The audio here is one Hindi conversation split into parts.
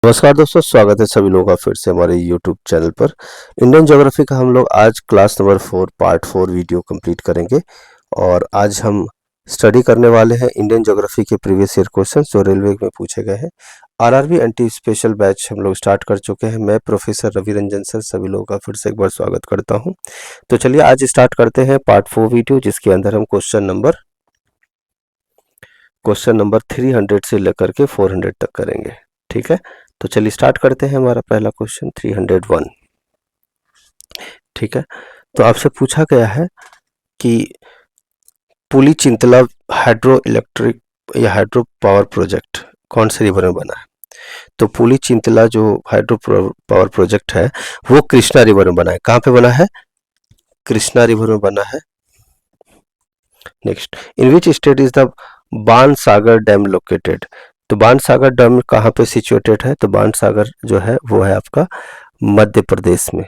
नमस्कार दोस्तों, स्वागत है सभी लोगों का फिर से हमारे YouTube चैनल पर। इंडियन ज्योग्राफी का हम लोग आज class number 4 part 4 video complete करेंगे और आज हम स्टडी करने वाले हैं इंडियन ज्योग्राफी के प्रीवियस ईयर क्वेश्चंस जो रेलवे में पूछे गए हैं। आरआरबी एनटी स्पेशल बैच हम लोग स्टार्ट कर चुके हैं। मैं प्रोफेसर रवि रंजन सर सभी लोगों का फिर से एक बार स्वागत करता हूँ। तो चलिए आज स्टार्ट करते हैं पार्ट 4 वीडियो, जिसके अंदर हम क्वेश्चन नंबर 300 से लेकर के 400 तक करेंगे। ठीक है, तो चलिए स्टार्ट करते हैं। हमारा पहला क्वेश्चन 301। ठीक है, तो आपसे पूछा गया है कि पुली चिंतला हाइड्रो इलेक्ट्रिक या हाइड्रो पावर प्रोजेक्ट कौन से रिवर में बना है। तो पुली चिंतला जो हाइड्रो पावर प्रोजेक्ट है वो कृष्णा रिवर में बना है। कहाँ पे बना है? कृष्णा रिवर में बना है। Next, in which state is the Bansagar dam located. तो बाणसागर डैम कहाँ पे सिचुएटेड है? तो बाणसागर जो है वो है आपका मध्य प्रदेश में।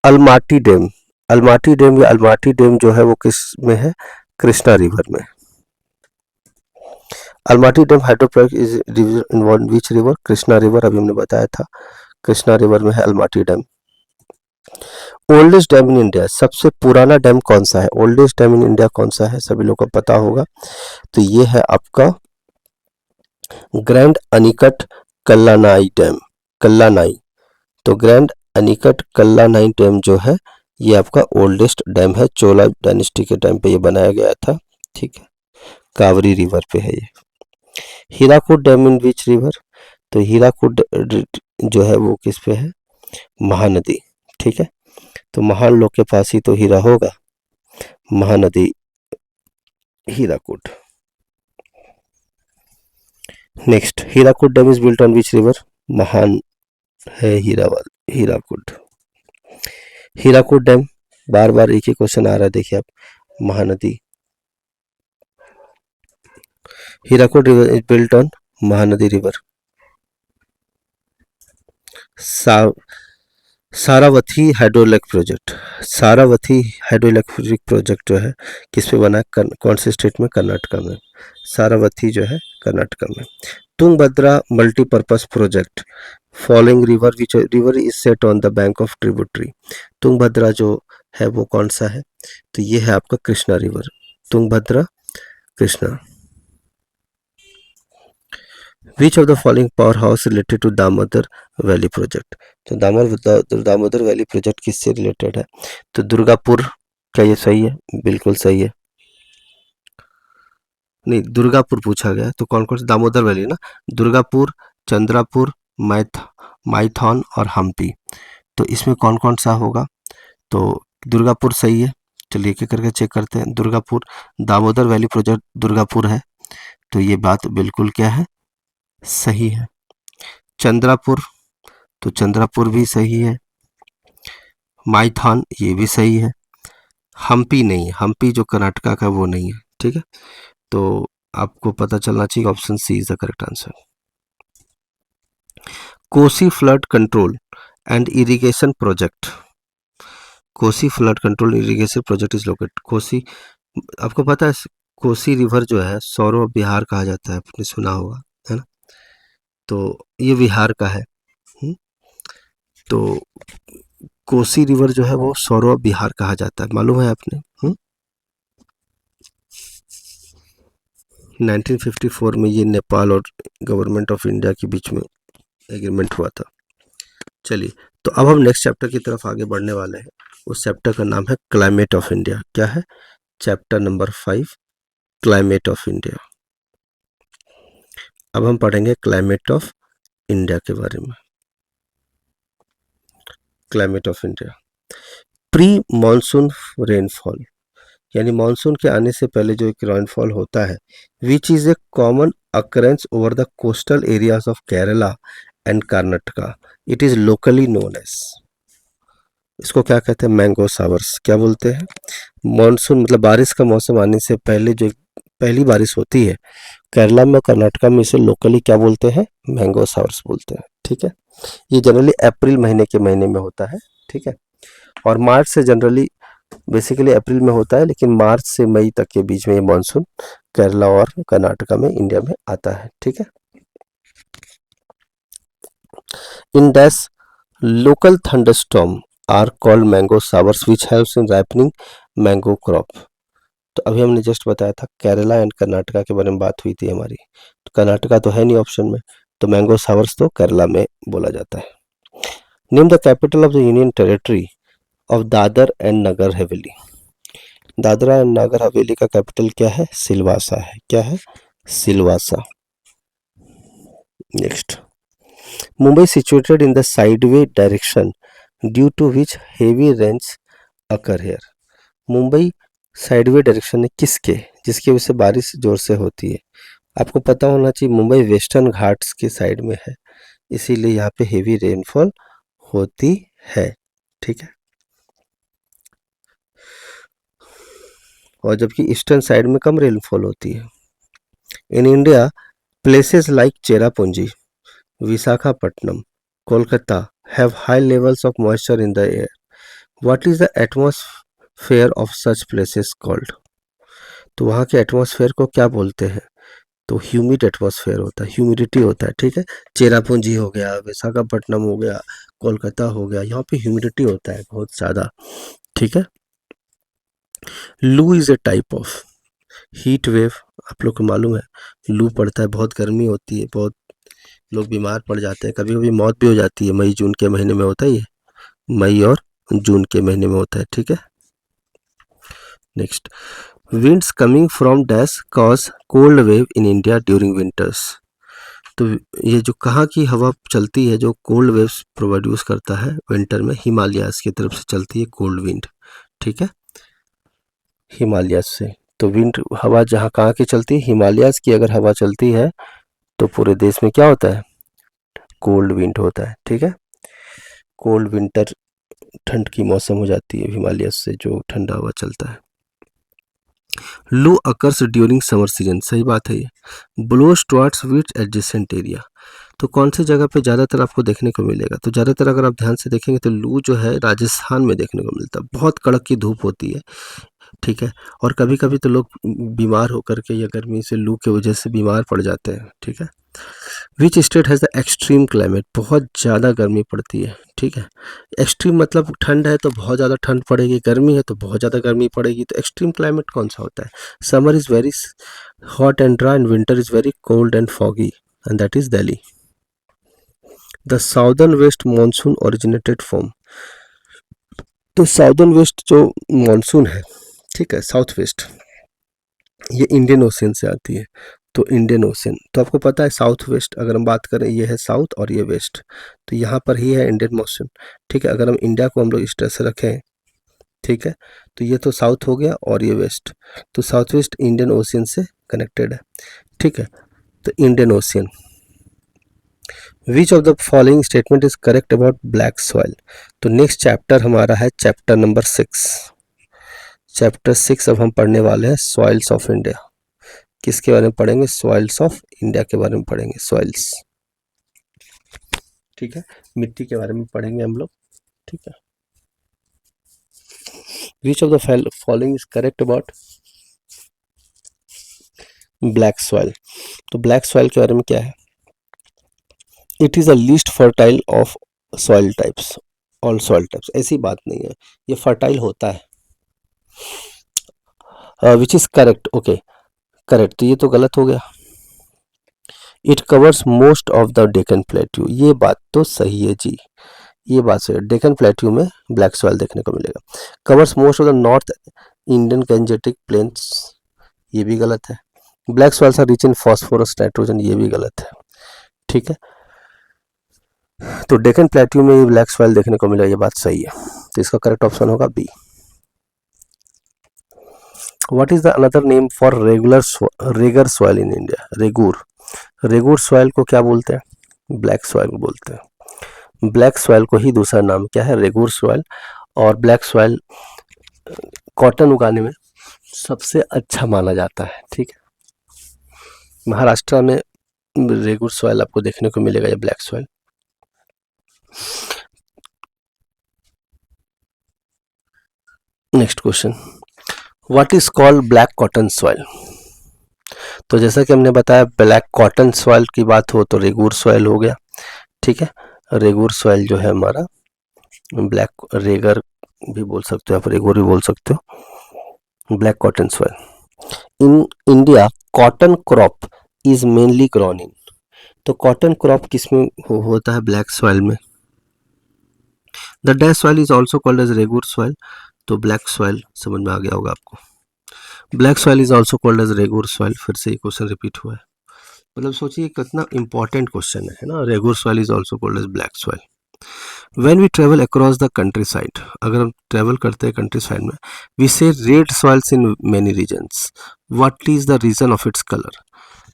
अलमाटी डैम, अलमाटी डैम या अलमाटी डैम जो है वो किस में है? कृष्णा रिवर में। Almaty dam hydro project is involve which river? Krishna river, अभी हमने बताया था कृष्णा रिवर में है Almaty dam. Oldest dam in India, सबसे पुराना डैम कौन सा है? ओल्डेस्ट डैम इन इंडिया कौन सा है? सभी लोगों को पता होगा। तो ये है आपका ग्रैंड अनिकट कल्लानाई डैम, कल्लानाई। तो ग्रैंड अनिकट कल्लानाई डैम जो है ये आपका ओल्डेस्ट डैम है। चोला डायनेस्टी के टाइम पे ये बनाया गया था। ठीक है, कावरी रिवर पे है ये। Hirakud dam in which river? तो हीराकुड जो है वो किस पे है? महानदी। ठीक है, तो महान लोग के पास ही तो हीरा होगा, Mahanadi Hirakud. Next, Hirakud dam is built on which river? महान है हीराकुड। हीराकुड डैम, बार बार एक ही क्वेश्चन आ रहा है, देखिए आप, Mahanadi. Hirakud river is built on Mahanadi river. Sharavati hydroelectric project, Sharavati hydroelectric project जो है किस पे बना है? कौन से स्टेट में? कर्नाटका में। सारावती जो है कर्नाटका में। Tungabhadra multipurpose project following river which river is set on the bank of tributary. Tungabhadra जो है वो कौन सा है? तो ये है आपका Krishna river, Tungabhadra Krishna. Which of the following power house related to Damodar valley project. तो दामोदर वैली प्रोजेक्ट किससे रिलेटेड है? तो दुर्गापुर। क्या ये सही है? बिल्कुल सही है। नहीं, दुर्गापुर पूछा गया तो कौन कौन से? दामोदर वैली ना। दुर्गापुर, चंद्रापुर, माइथॉन और हम्पी। तो इसमें कौन कौन सा होगा? तो दुर्गापुर सही है। चलिए एक एक करके चेक करते हैं। दुर्गापुर, दामोदर वैली प्रोजेक्ट दुर्गापुर है, तो ये बात बिल्कुल क्या है? सही है। चंद्रापुर, तो चंद्रापुर भी सही है। माइथॉन ये भी सही है। हम्पी नहीं है, हम्पी जो कर्नाटका का वो नहीं है। ठीक है, तो आपको पता चलना चाहिए option C is the correct answer. Kosi flood control and irrigation project, Kosi flood control irrigation project is located Kosi. आपको पता है कोसी रिवर जो है सौरव बिहार कहा जाता है, आपने सुना होगा, है ना। तो ये बिहार का है। तो कोसी रिवर जो है वो सौरव बिहार कहा जाता है, मालूम है आपने? 1954 में ये नेपाल और गवर्नमेंट ऑफ इंडिया के बीच में एग्रीमेंट हुआ था। चलिए, तो अब हम नेक्स्ट चैप्टर की तरफ आगे बढ़ने वाले हैं। उस चैप्टर का नाम है क्लाइमेट ऑफ इंडिया। क्या है? Chapter number 5, climate of India. अब हम पढ़ेंगे क्लाइमेट ऑफ इंडिया के बारे में। Climate of India, pre monsoon rainfall, यानी मानसून के आने से पहले जो एक रेनफॉल होता है, which is a common occurrence over the coastal areas of Kerala and Karnataka. It is locally known as, इसको क्या कहते हैं? Mango showers. क्या बोलते हैं? मानसून मतलब बारिश का मौसम आने से पहले जो पहली बारिश होती है केरला में, कर्नाटका में, इसे लोकली क्या बोलते हैं? मैंगो शावर्स बोलते हैं। ठीक है, ये जनरली अप्रैल महीने के महीने में होता है। ठीक है, और मार्च से जनरली, बेसिकली अप्रैल में होता है, लेकिन मार्च से मई तक के बीच में ये मानसून केरला और कर्नाटका में, इंडिया में आता है। ठीक है, in dash local thunderstorm are called mango showers which helps in ripening mango crop. तो अभी हमने जस्ट बताया था केरला एंड कर्नाटका के बारे में बात हुई थी हमारी, तो कर्नाटका तो है नहीं ऑप्शन में, तो मैंगो शावर्स तो केरला में बोला जाता है। Name the capital of the union territory of Dadar and Nagar Haveli. Dadra and Nagar हवेली का कैपिटल क्या है? सिलवासा है। क्या है? Silvassa. Next, Mumbai situated in the sideway direction due to which heavy rains occur here. Mumbai sideway direction है किसके, जिसकी वजह से बारिश जोर से होती है? आपको पता होना चाहिए मुंबई वेस्टर्न घाट्स की साइड में है, इसीलिए यहाँ पे हेवी रेनफॉल होती है। ठीक है, और जबकि ईस्टर्न साइड में कम रेनफॉल होती है। In India places like Cherrapunji, Visakhapatnam, Kolkata have high levels of moisture in the air. What is the atmosphere of such places called? तो वहाँ के एटमॉस्फेयर को क्या बोलते हैं? तो ह्यूमिड एटमॉस्फेयर होता है, ह्यूमिडिटी होता है। ठीक है, चेरापूंजी हो गया, विशाखापट्टनम हो गया, कोलकाता हो गया, यहाँ पे ह्यूमिडिटी होता है बहुत ज़्यादा। ठीक है, लू is a type of heat wave. आप लोग को मालूम है लू पड़ता है, बहुत गर्मी होती है, बहुत लोग बीमार पड़ जाते हैं, कभी कभी मौत भी हो जाती है। मई जून के महीने में होता है ये, मई और जून के महीने में होता है। ठीक है, next, winds coming from dash cause cold wave in India during winters। तो ये जो कहाँ की हवा चलती है जो कोल्ड वेव्स प्रोड्यूस करता है विंटर में, हिमालयाज की तरफ से चलती है कोल्ड विंड। ठीक है, हिमालयाज से। तो विंड हवा जहाँ कहाँ की चलती है, हिमालयाज की अगर हवा चलती है तो पूरे देश में क्या होता है? कोल्ड विंड होता है। ठीक है, कोल्ड विंटर ठंड की मौसम हो जाती है हिमालयाज से जो ठंडा हवा चलता है। लू अकर्स ड्यूरिंग समर सीजन, सही बात है ये। Blows towards which adjacent area, तो कौन सी जगह पे ज़्यादातर आपको देखने को मिलेगा? तो ज़्यादातर अगर आप ध्यान से देखेंगे तो लू जो है राजस्थान में देखने को मिलता है, बहुत कड़क की धूप होती है। ठीक है, और कभी कभी तो लोग बीमार होकर के या गर्मी से लू की वजह से बीमार पड़ जाते हैं। ठीक है, which state has the extreme climate, बहुत ज़्यादा गर्मी पड़ती है। ठीक है, एक्सट्रीम मतलब ठंड है तो बहुत ज़्यादा ठंड पड़ेगी, गर्मी है तो बहुत ज़्यादा गर्मी पड़ेगी। तो एक्सट्रीम क्लाइमेट कौन सा होता है? Summer is very hot and dry and winter is very cold and foggy, and that is Delhi. The southern west monsoon originated from, तो साउदर्न वेस्ट जो मानसून है, ठीक है, साउथ वेस्ट, ये इंडियन ओशियन से आती है। तो इंडियन ओशियन, तो आपको पता है साउथ वेस्ट अगर हम बात करें, ये है साउथ और ये वेस्ट, तो यहाँ पर ही है इंडियन ओशियन। ठीक है, अगर हम इंडिया को हम लोग इस तरह से रखें, ठीक है, तो ये तो साउथ हो गया और ये वेस्ट, तो साउथ वेस्ट इंडियन ओशियन से कनेक्टेड है। ठीक है, तो Indian ocean. Which of the following statement is correct about black soil? तो नेक्स्ट चैप्टर हमारा है चैप्टर नंबर 6। चैप्टर 6 अब हम पढ़ने वाले हैं सॉइल्स ऑफ इंडिया। किसके बारे में पढ़ेंगे? सॉइल्स ऑफ इंडिया के बारे में पढ़ेंगे, सॉइल्स। ठीक है, मिट्टी के बारे में पढ़ेंगे हम लोग। ठीक है, which of the following is correct about black soil? तो ब्लैक सॉइल के बारे में क्या है? It is the least fertile of soil types, all soil types, ऐसी बात नहीं है, ये फर्टाइल होता है। Which is correct, okay correct, तो ये तो गलत हो गया। It covers most of the Deccan plateau, ये बात तो सही है जी, ये बात सही है, डेक्कन प्लेट्यू में ब्लैक सॉइल देखने को मिलेगा। Covers most of the north Indian Gangetic plains, ये भी गलत है। Black soils are rich in phosphorus nitrogen, ये भी गलत है। ठीक है, तो डेक्कन प्लेट्यू में ये ब्लैक सॉइल देखने को मिलेगा, ये बात सही है, तो इसका करेक्ट ऑप्शन होगा B. What is the another name for regur soil in India? Regur soil को क्या बोलते हैं? ब्लैक सॉइल बोलते हैं। ब्लैक सॉइल को ही दूसरा नाम क्या है? रेगूर सॉइल। और ब्लैक सॉइल कॉटन उगाने में सबसे अच्छा माना जाता है। ठीक है, महाराष्ट्र में रेगूर सॉइल आपको देखने को मिलेगा, ये black soil. Next question, what is called black cotton soil? तो जैसा कि हमने बताया ब्लैक कॉटन सॉइल की बात हो तो रेगूर सॉइल हो गया। ठीक है, रेगुर सॉइल जो है हमारा, ब्लैक रेगर भी बोल सकते हो आप, रेगुर भी बोल सकते हो, black cotton soil. In India cotton crop is mainly grown in, तो कॉटन क्रॉप किसमें होता है? ब्लैक सॉइल में। The dash soil is also called as regur soil, तो ब्लैक सॉइल समझ में आ गया होगा आपको। Black soil is also called as regur soil, फिर से ये क्वेश्चन रिपीट हुआ है। मतलब सोचिए कितना इंपॉर्टेंट क्वेश्चन है ना। Regur soil is also called as black soil. When we travel across the country side, अगर हम ट्रेवल करते हैं कंट्री साइड में, we see red soils in many regions, what is the reason of its colour?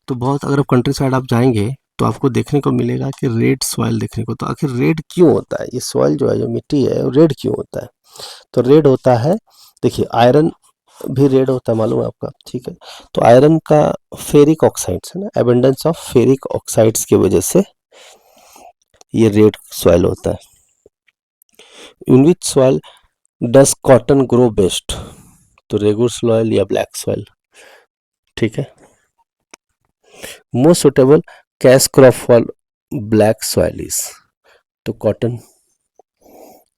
तो बहुत, अगर आप कंट्री साइड आप जाएंगे तो आपको देखने को मिलेगा कि रेड सॉइल देखने को। तो आखिर रेड क्यों होता है? ये सॉइल जो है, जो मिट्टी है, वो रेड क्यों होता है? तो रेड होता है, देखिए आयरन भी रेड होता है, मालूम है आपका, ठीक है। तो आयरन का फेरिक ऑक्साइड्स है ना, एबंडेंस ऑफ फेरिक ऑक्साइड्स की वजह से ये रेड सॉइल होता है। In which soil does cotton grow best? तो रेगुर सॉइल या ब्लैक सॉइल, ठीक है। Most suitable cash crop for black soil is, तो cotton,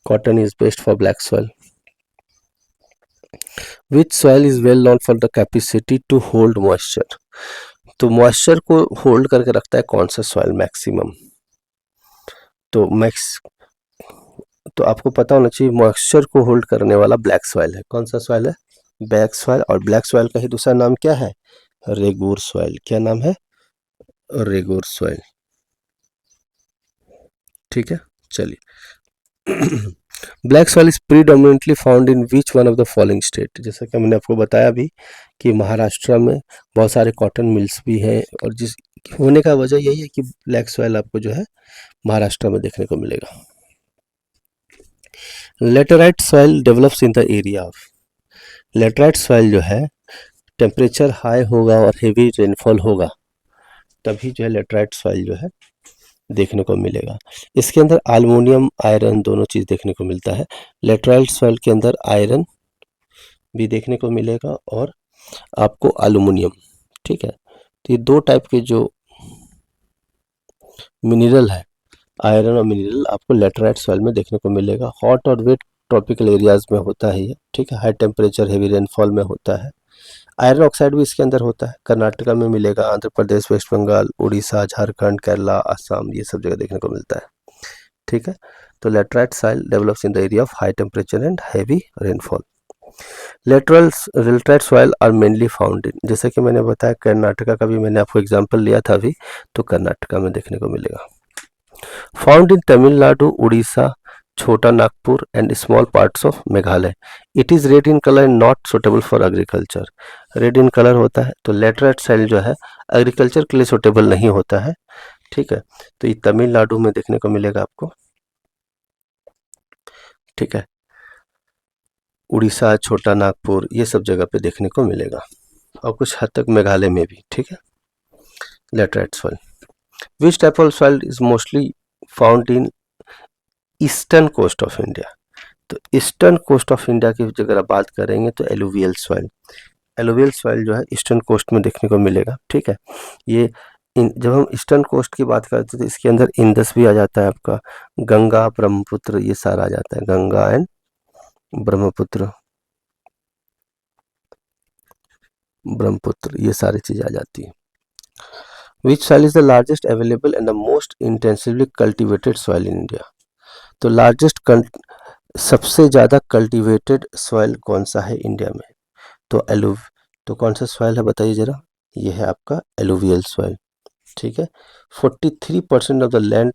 cotton is best for black soil. Which soil is well known for the capacity to hold moisture? तो मॉइस्चर को होल्ड करके रखता है कौन सा सॉइल मैक्सिमम? तो मैक्स, तो आपको पता होना चाहिए मॉइस्चर को होल्ड करने वाला ब्लैक सॉइल है। कौन सा सॉइल है? Black soil. और ब्लैक सॉइल का ही दूसरा नाम क्या है? रेगुर सॉइल। क्या नाम है? रेगुर सॉइल, ठीक है। चलिए black soil is predominantly found in which one of the following state? जैसा कि मैंने आपको बताया अभी कि महाराष्ट्र में बहुत सारे कॉटन मिल्स भी हैं, और जिस होने का वजह यही है कि ब्लैक सॉइल आपको जो है महाराष्ट्र में देखने को मिलेगा। Laterite soil develops in the area of, laterite soil जो है टेम्परेचर हाई होगा और हेवी रेनफॉल होगा, तभी जो है लेटेराइट सॉइल जो है देखने को मिलेगा। इसके अंदर अल्मोनियम आयरन दोनों चीज़ देखने को मिलता है। लेटेराइट सॉइल के अंदर आयरन भी देखने को मिलेगा और आपको अल्मोनियम, ठीक है। तो ये दो टाइप के जो मिनरल है, आयरन और मिनरल, आपको लेटेराइट सॉइल में देखने को मिलेगा। हॉट और वेट ट्रॉपिकल एरियाज में होता है ये, ठीक है। हाई टेम्परेचर हेवी रेनफॉल में होता है। आयरन ऑक्साइड भी इसके अंदर होता है, कर्नाटका में मिलेगा, आंध्र प्रदेश, वेस्ट बंगाल, उड़ीसा, झारखंड, केरला, असम, ये सब जगह देखने को मिलता है, ठीक है। तो laterite soil develops in the area of high temperature and heavy rainfall. Laterite soil are mainly found in, जैसे कि मैंने बताया कर्नाटका का भी मैंने आपको एग्जांपल लिया था अभी, तो कर्नाटका में देखने को मिलेगा। फाउंड इन तमिलनाडु, उड़ीसा, छोटा Nagpur and small parts of Meghalaya. It is red in colour and not suitable for agriculture. Red in colour होता है, तो लेटराइट सॉइल जो है एग्रीकल्चर के लिए सुटेबल नहीं होता है, ठीक है। तो ये तमिलनाडु में देखने को मिलेगा आपको, ठीक है। उड़ीसा, छोटा नागपुर, ये सब जगह पे देखने को मिलेगा, और कुछ हद तक मेघालय में भी, ठीक है। Laterite soil. Which type of soil is mostly found in eastern coast of India? तो ईस्टर्न कोस्ट ऑफ इंडिया की अगर आप बात करेंगे तो एलुवियल सॉइल, एलुवियल सॉइल जो है ईस्टर्न कोस्ट में देखने को मिलेगा, ठीक है। ये जब हम ईस्टर्न कोस्ट की बात करते हैं तो इसके अंदर इंडस भी आ जाता है आपका, गंगा, ब्रह्मपुत्र, ये सारा आ जाता है, गंगा एंड ब्रह्मपुत्र, ब्रह्मपुत्र, ये सारी चीज़ आ जाती है। विच soil is the largest available and the most intensively cultivated soil in India? तो लार्जेस्ट, सबसे ज़्यादा कल्टिवेटेड सॉइल कौन सा है इंडिया में? तो तो कौन सा सॉइल है बताइए ज़रा? ये है आपका एलुवियल सॉइल, ठीक है। 43% ऑफ द लैंड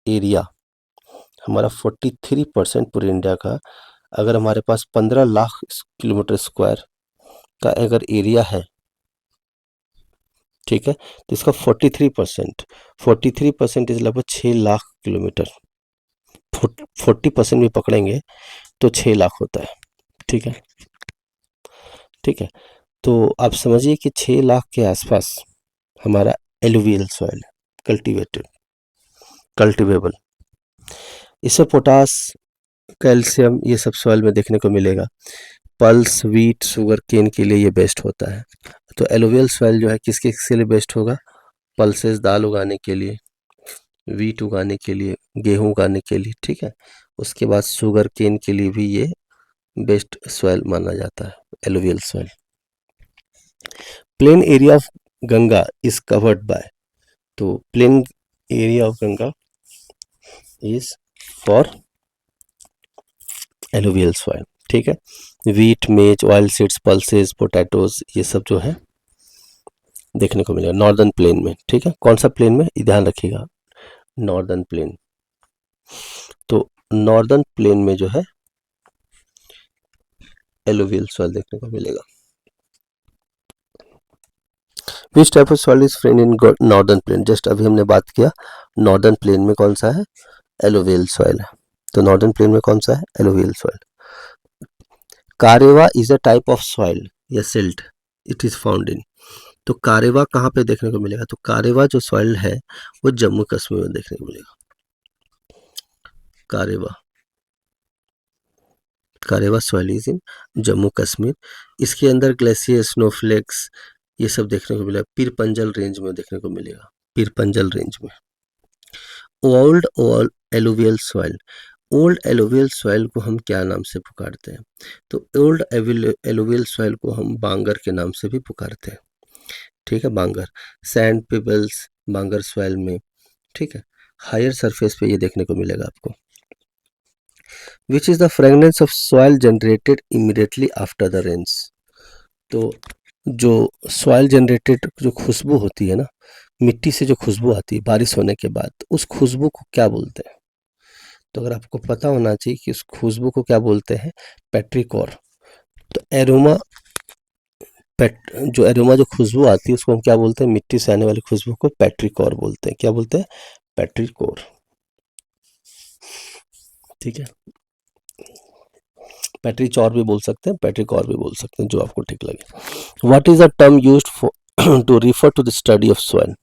एरिया, हमारा 43% पूरे इंडिया का, अगर हमारे पास 15 लाख किलोमीटर स्क्वायर का अगर एरिया है, ठीक है, तो इसका 43% इज लगभग 6 लाख किलोमीटर। 40% भी पकड़ेंगे तो 6 लाख होता है, ठीक है, ठीक है। तो आप समझिए कि 6 लाख के आसपास हमारा एलुवियल सॉइल है, कल्टिवेटेड, कल्टिवेबल। इसमें पोटास, कैल्शियम, ये सब सॉइल में देखने को मिलेगा। पल्स, वीट, शुगर केन के लिए ये बेस्ट होता है। तो एलुवियल सॉइल जो है किस किस के लिए बेस्ट होगा? पल्सेस, दाल उगाने के लिए, वीट उगाने के लिए, गेहूं उगाने के लिए, ठीक है। उसके बाद शुगर केन के लिए भी ये बेस्ट सॉइल माना जाता है, alluvial soil. Plain area of Ganga is covered by, तो plain area of Ganga is for alluvial soil, ठीक है। वीट, मेज, ऑयल सीड्स, पल्सेस, पोटैटोज, ये सब जो है देखने को मिलेगा नॉर्दर्न प्लेन में, ठीक है। कौन सा प्लेन में, ये ध्यान रखिएगा, नॉर्दर्न प्लेन। तो नॉर्दर्न प्लेन में जो है एलुवियल सॉइल देखने को मिलेगा। विच type of soil is friend in northern plain, just अभी हमने बात किया नॉर्दर्न प्लेन में कौन सा है, एलुवियल सॉइल है। तो नॉर्दर्न प्लेन में कौन सा है, alluvial soil. Karewa is a type of soil या silt, it is found in, तो कारेवा कहाँ पे देखने को मिलेगा, तो कारेवा जो सॉइल है वो जम्मू कश्मीर में देखने को मिलेगा। Karewa, karewa soil is in Jammu Kashmir. इसके अंदर ग्लेशियर, स्नोफ्लेक्स, ये सब देखने को मिलेगा, पीर पंजल रेंज में देखने को मिलेगा, पीर पंजल रेंज में। Old alluvial soil, old alluvial soil को हम क्या नाम से पुकारते हैं, तो ओल्ड एलुवियल सॉइल को हम बांगर के नाम से भी पुकारते हैं, ठीक है, बांगर। सैंड पिबल्स बांगर सॉइल में, ठीक है। हायर सरफेस पे ये देखने को मिलेगा आपको। Which is the fragrance of soil generated immediately after the rains, तो जो सॉइल जनरेटेड जो खुशबू होती है ना, मिट्टी से जो खुशबू आती है बारिश होने के बाद, उस खुशबू को क्या बोलते हैं, तो अगर आपको पता होना चाहिए कि उस खुशबू को क्या बोलते हैं, पेट्रिकॉर। तो एरोमा, जो एरोमा जो खुशबू आती है उसको हम क्या बोलते हैं, मिट्टी से आने वाली खुशबू को पेट्रिकॉर बोलते हैं, क्या बोलते हैं, पेट्रिकॉर, ठीक है। पेट्रीचॉर भी बोल सकते हैं, पेट्रिकॉर भी बोल सकते हैं, जो आपको ठीक लगे। What is the term used for to refer to the study of soil,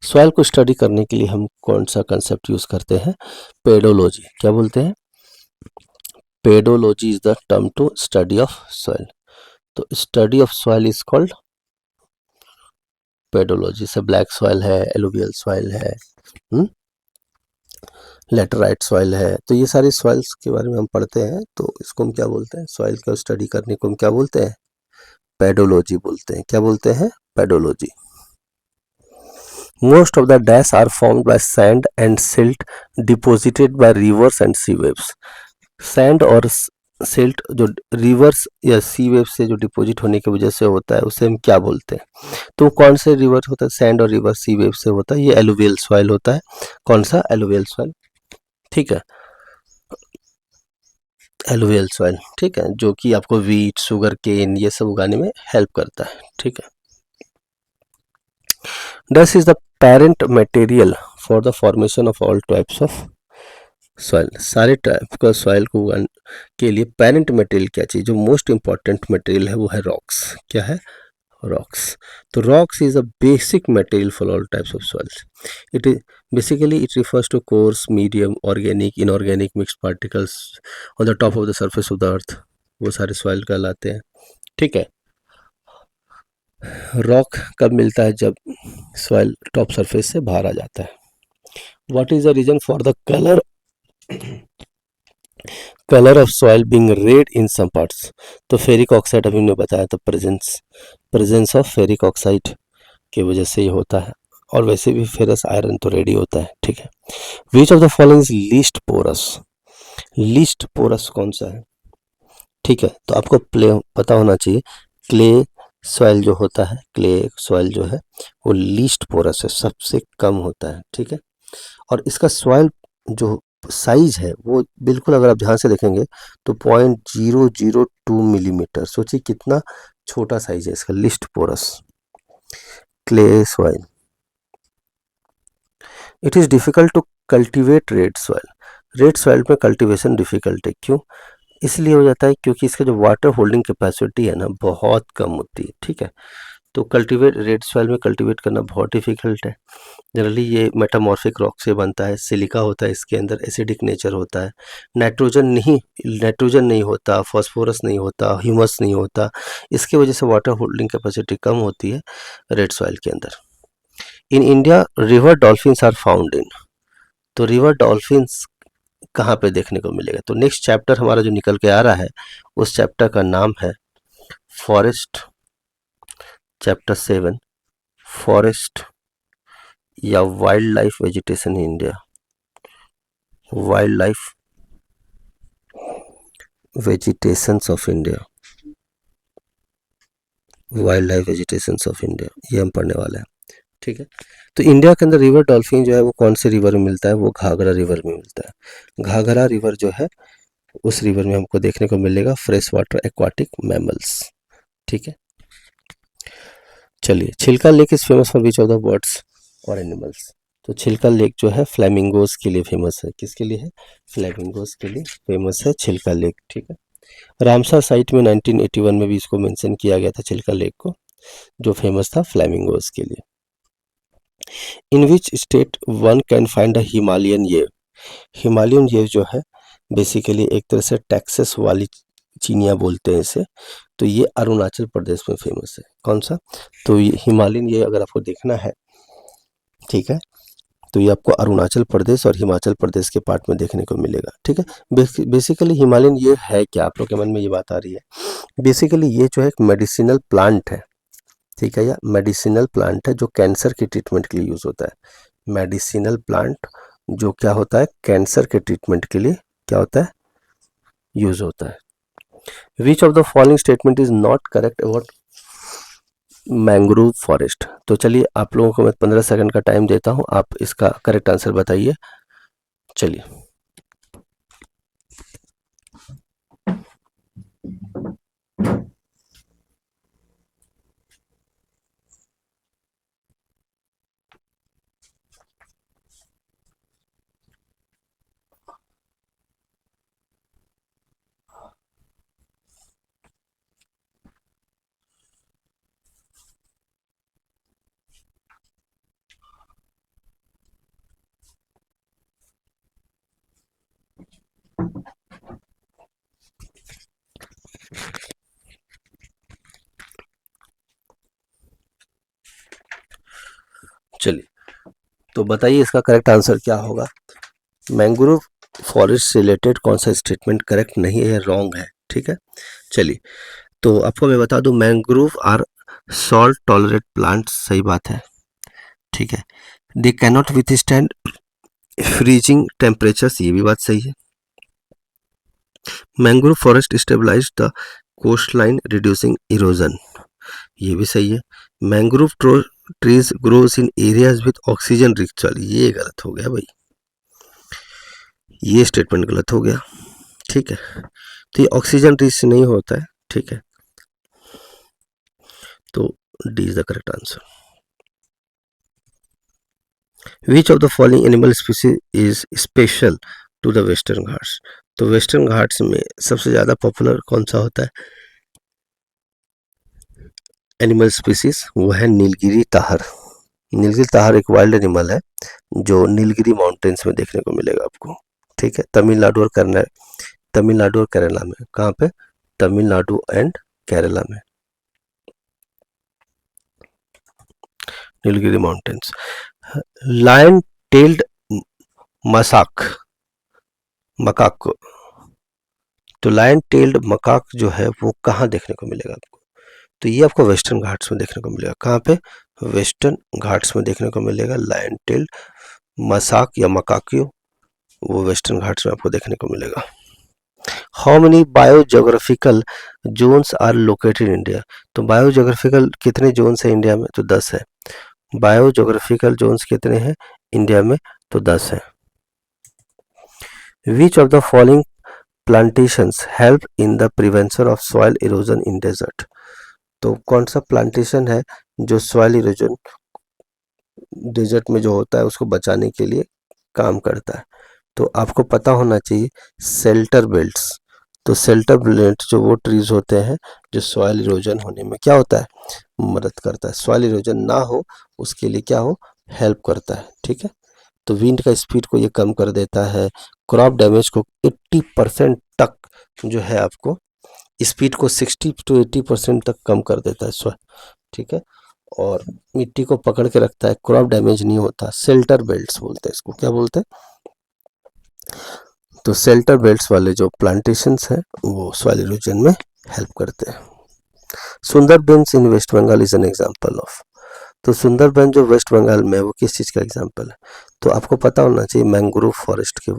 soil को स्टडी करने के लिए हम कौन सा कंसेप्ट यूज करते हैं, पेडोलॉजी, क्या बोलते हैं, pedology is the term to study of soil. तो study of soil is called pedology. से ब्लैक सॉइल है, एलुवियल सॉइल है, लेटराइट सॉइल है, तो ये सारी सॉइल्स के बारे में हम पढ़ते हैं, तो इसको हम क्या बोलते हैं, सॉइल को स्टडी करने को हम क्या बोलते हैं, पेडोलॉजी बोलते हैं, क्या बोलते हैं, pedology. Most of the dash are formed by sand and silt deposited by rivers and sea waves. Sand और सिल्ट जो रिवर्स या सी वेव से जो डिपॉजिट होने की वजह से होता है उसे हम क्या बोलते हैं, तो कौन से रिवर होता है, सैंड और रिवर सी वेव से होता है, ये एलुवियल सॉइल होता है। कौन सा, एलुवियल सॉइल, ठीक है, एलुवियल सॉइल, ठीक है, जो कि आपको वीट, शुगर केन ये सब उगाने में हेल्प करता है, ठीक है। Dust is the parent material for the formation of all types of soil, सारे टाइप का सॉइल को उगाने के लिए पेरेंट मटेरियल क्या चाहिए, जो मोस्ट इंपॉर्टेंट मटेरियल है वो है रॉक्स, क्या है, रॉक्स। तो rocks is a basic material for all types of soils, it is basically it refers to coarse, medium, organic, inorganic mixed particles on the top of the surface of the earth, वो सारे सॉइल कहलाते हैं, ठीक है। रॉक कब मिलता है, जब सॉइल टॉप सरफेस से बाहर आ जाता है। What is the reason for the colour of soil being red in some parts, तो फेरिक ऑक्साइड अभी हमने बताया था, प्रेजेंस ऑफ फेरिक ऑक्साइड की वजह से ये होता है, और वैसे भी फेरस आयरन तो रेडी होता है, ठीक है। Which of the following is least porous, least porous कौन सा है, ठीक है, तो आपको पता होना चाहिए क्ले सॉइल जो होता है, क्ले सॉइल जो है वो लीस्ट पोरस है, सबसे कम होता है, ठीक है। और इसका सॉइल जो साइज है वो बिल्कुल, अगर आप ध्यान से देखेंगे तो 0.002 मिलीमीटर, सोचिए कितना छोटा साइज है इसका, least porous clay soil. It is difficult to cultivate red soil, red soil में कल्टीवेशन डिफिकल्ट है, क्यों, इसलिए हो जाता है क्योंकि इसका जो वाटर होल्डिंग कैपेसिटी है ना बहुत कम होती है, ठीक है। तो कल्टीवेट रेड सॉइल में कल्टीवेट करना बहुत डिफिकल्ट है। जनरली ये मेटामॉर्फिक रॉक से बनता है, सिलिका होता है इसके अंदर, एसिडिक नेचर होता है, नाइट्रोजन नहीं होता, फास्फोरस नहीं होता, ह्यूमस नहीं होता, इसकी वजह से वाटर होल्डिंग कैपेसिटी कम होती है रेड सॉइल के अंदर। In India river dolphins are found in, तो रिवर डॉल्फिन्स कहाँ पे देखने को मिलेगा? तो नेक्स्ट चैप्टर हमारा जो निकल के आ रहा है उस चैप्टर का नाम है फॉरेस्ट, चैप्टर 7, फॉरेस्ट या wild life vegetation in India, wild life vegetations of India, wild life vegetations of India, ये हम पढ़ने वाले हैं। ठीक है, तो इंडिया के अंदर रिवर डॉल्फिन जो है वो कौन से रिवर में मिलता है? वो घाघरा रिवर में मिलता है। घाघरा रिवर जो है उस रिवर में हमको देखने को मिलेगा फ्रेश वाटर एक्वाटिक मैमल्स। ठीक है, चलिए, छिलका lake is famous for which of the birds और एनिमल्स? तो छिलका लेक जो है फ्लैमिंगोज के लिए फेमस है। किसके लिए है? फ्लैमिंगोज के लिए फेमस है छिलका लेक। ठीक है, रामसर साइट में 1981 में भी इसको मेंशन किया गया था छिलका लेक को, जो फेमस था फ्लैमिंगोज के लिए। In which state one can find a Himalayan yew? Himalayan yew जो है बेसिकली एक तरह से टेक्सास वाली चिनिया बोलते हैं इसे, तो ये अरुणाचल प्रदेश में फेमस है। कौन सा? तो ये हिमालयन ये अगर आपको देखना है, ठीक है, तो ये आपको अरुणाचल प्रदेश और हिमाचल प्रदेश के पार्ट में देखने को मिलेगा। ठीक है, बेसिकली हिमालयन ये है क्या? आप लोग के मन में ये बात आ रही है। बेसिकली ये जो है एक मेडिसिनल प्लांट है। ठीक है, या मेडिसिनल प्लांट है जो कैंसर के ट्रीटमेंट के लिए यूज होता है। मेडिसिनल प्लांट जो क्या होता है? कैंसर के ट्रीटमेंट के लिए क्या होता है? यूज होता है। Which of the following statement is not correct about mangrove forest? तो चलिए, आप लोगों को मैं 15 सेकंड का टाइम देता हूं, आप इसका करेक्ट आंसर बताइए। चलिए, चलिए, तो बताइए इसका करेक्ट आंसर क्या होगा? मैंग्रोव फॉरेस्ट से रिलेटेड कौन सा स्टेटमेंट करेक्ट नहीं है या रॉन्ग है? ठीक है, चलिए, तो आपको मैं बता दूं, mangrove are salt tolerate plants, सही बात है। ठीक है, they cannot withstand freezing temperatures, ये भी बात सही है। Mangrove forest stabilise the coast line reducing erosion, ये भी सही है। Mangrove trees grows in areas with oxygen rich soil, ये गलत हो गया भाई, ये स्टेटमेंट गलत हो गया। ठीक है, तो ये ऑक्सीजन रिच नहीं होता है। ठीक है, तो D is the correct answer. Which of the following animal species is special to the Western Ghats? तो वेस्टर्न घाट्स में सबसे ज़्यादा पॉपुलर कौन सा होता है एनिमल स्पीसीज? वो है नीलगिरी ताहर। नीलगिरी ताहर एक वाइल्ड एनिमल है जो नीलगिरी माउंटेन्स में देखने को मिलेगा आपको। ठीक है, तमिलनाडु और केरला में। कहाँ पे? तमिलनाडु एंड केरला में Nilgiri mountains. Lion tailed macaque, macaque, तो लायन टेल्ड मकाक जो है वो कहाँ देखने को मिलेगा आपको? तो ये आपको वेस्टर्न घाट्स में देखने को मिलेगा। कहाँ पे? वेस्टर्न घाट्स में देखने को मिलेगा लायन टेल्ड मसाक या मकाकियो, वो वेस्टर्न घाट्स में आपको देखने को मिलेगा। How many biogeographical zones are located in India? तो बायोजोग्राफिकल कितने जोन्स है इंडिया में? तो 10 है। बायोजोग्राफिकल जोन्स कितने हैं इंडिया में? तो 10 है। Which of the following plantations help in the prevention of soil erosion in desert? तो कौन सा प्लांटेशन है जो सॉइल इरोजन डेजर्ट में जो होता है उसको बचाने के लिए काम करता है? तो आपको पता होना चाहिए शेल्टर बेल्ट्स। तो शेल्टर बेल्ट जो वो ट्रीज होते हैं जो सॉइल इरोजन होने में क्या होता है? मदद करता है। सॉइल इरोजन ना हो उसके लिए क्या हो? हेल्प करता है। ठीक है, तो विंड का स्पीड को ये कम कर देता है। क्रॉप डैमेज को 80% तक जो है आपको स्पीड को 60 to 80% तक कम कर देता है। ठीक है, और मिट्टी को पकड़ के रखता है, क्रॉप डैमेज नहीं होता। शेल्टर बेल्ट्स बोलते हैं इसको, क्या बोलते हैं? तो शेल्टर बेल्ट्स वाले जो प्लांटेशंस हैं वो सॉइल इरोजन में हेल्प करते हैं। Sundarbans in West Bengal is an example of. तो सुंदरबन जो वेस्ट बंगाल में है वो किस चीज़ का एग्जांपल है? तो आपको पता होना चाहिए मैंग्रोव फॉरेस्ट के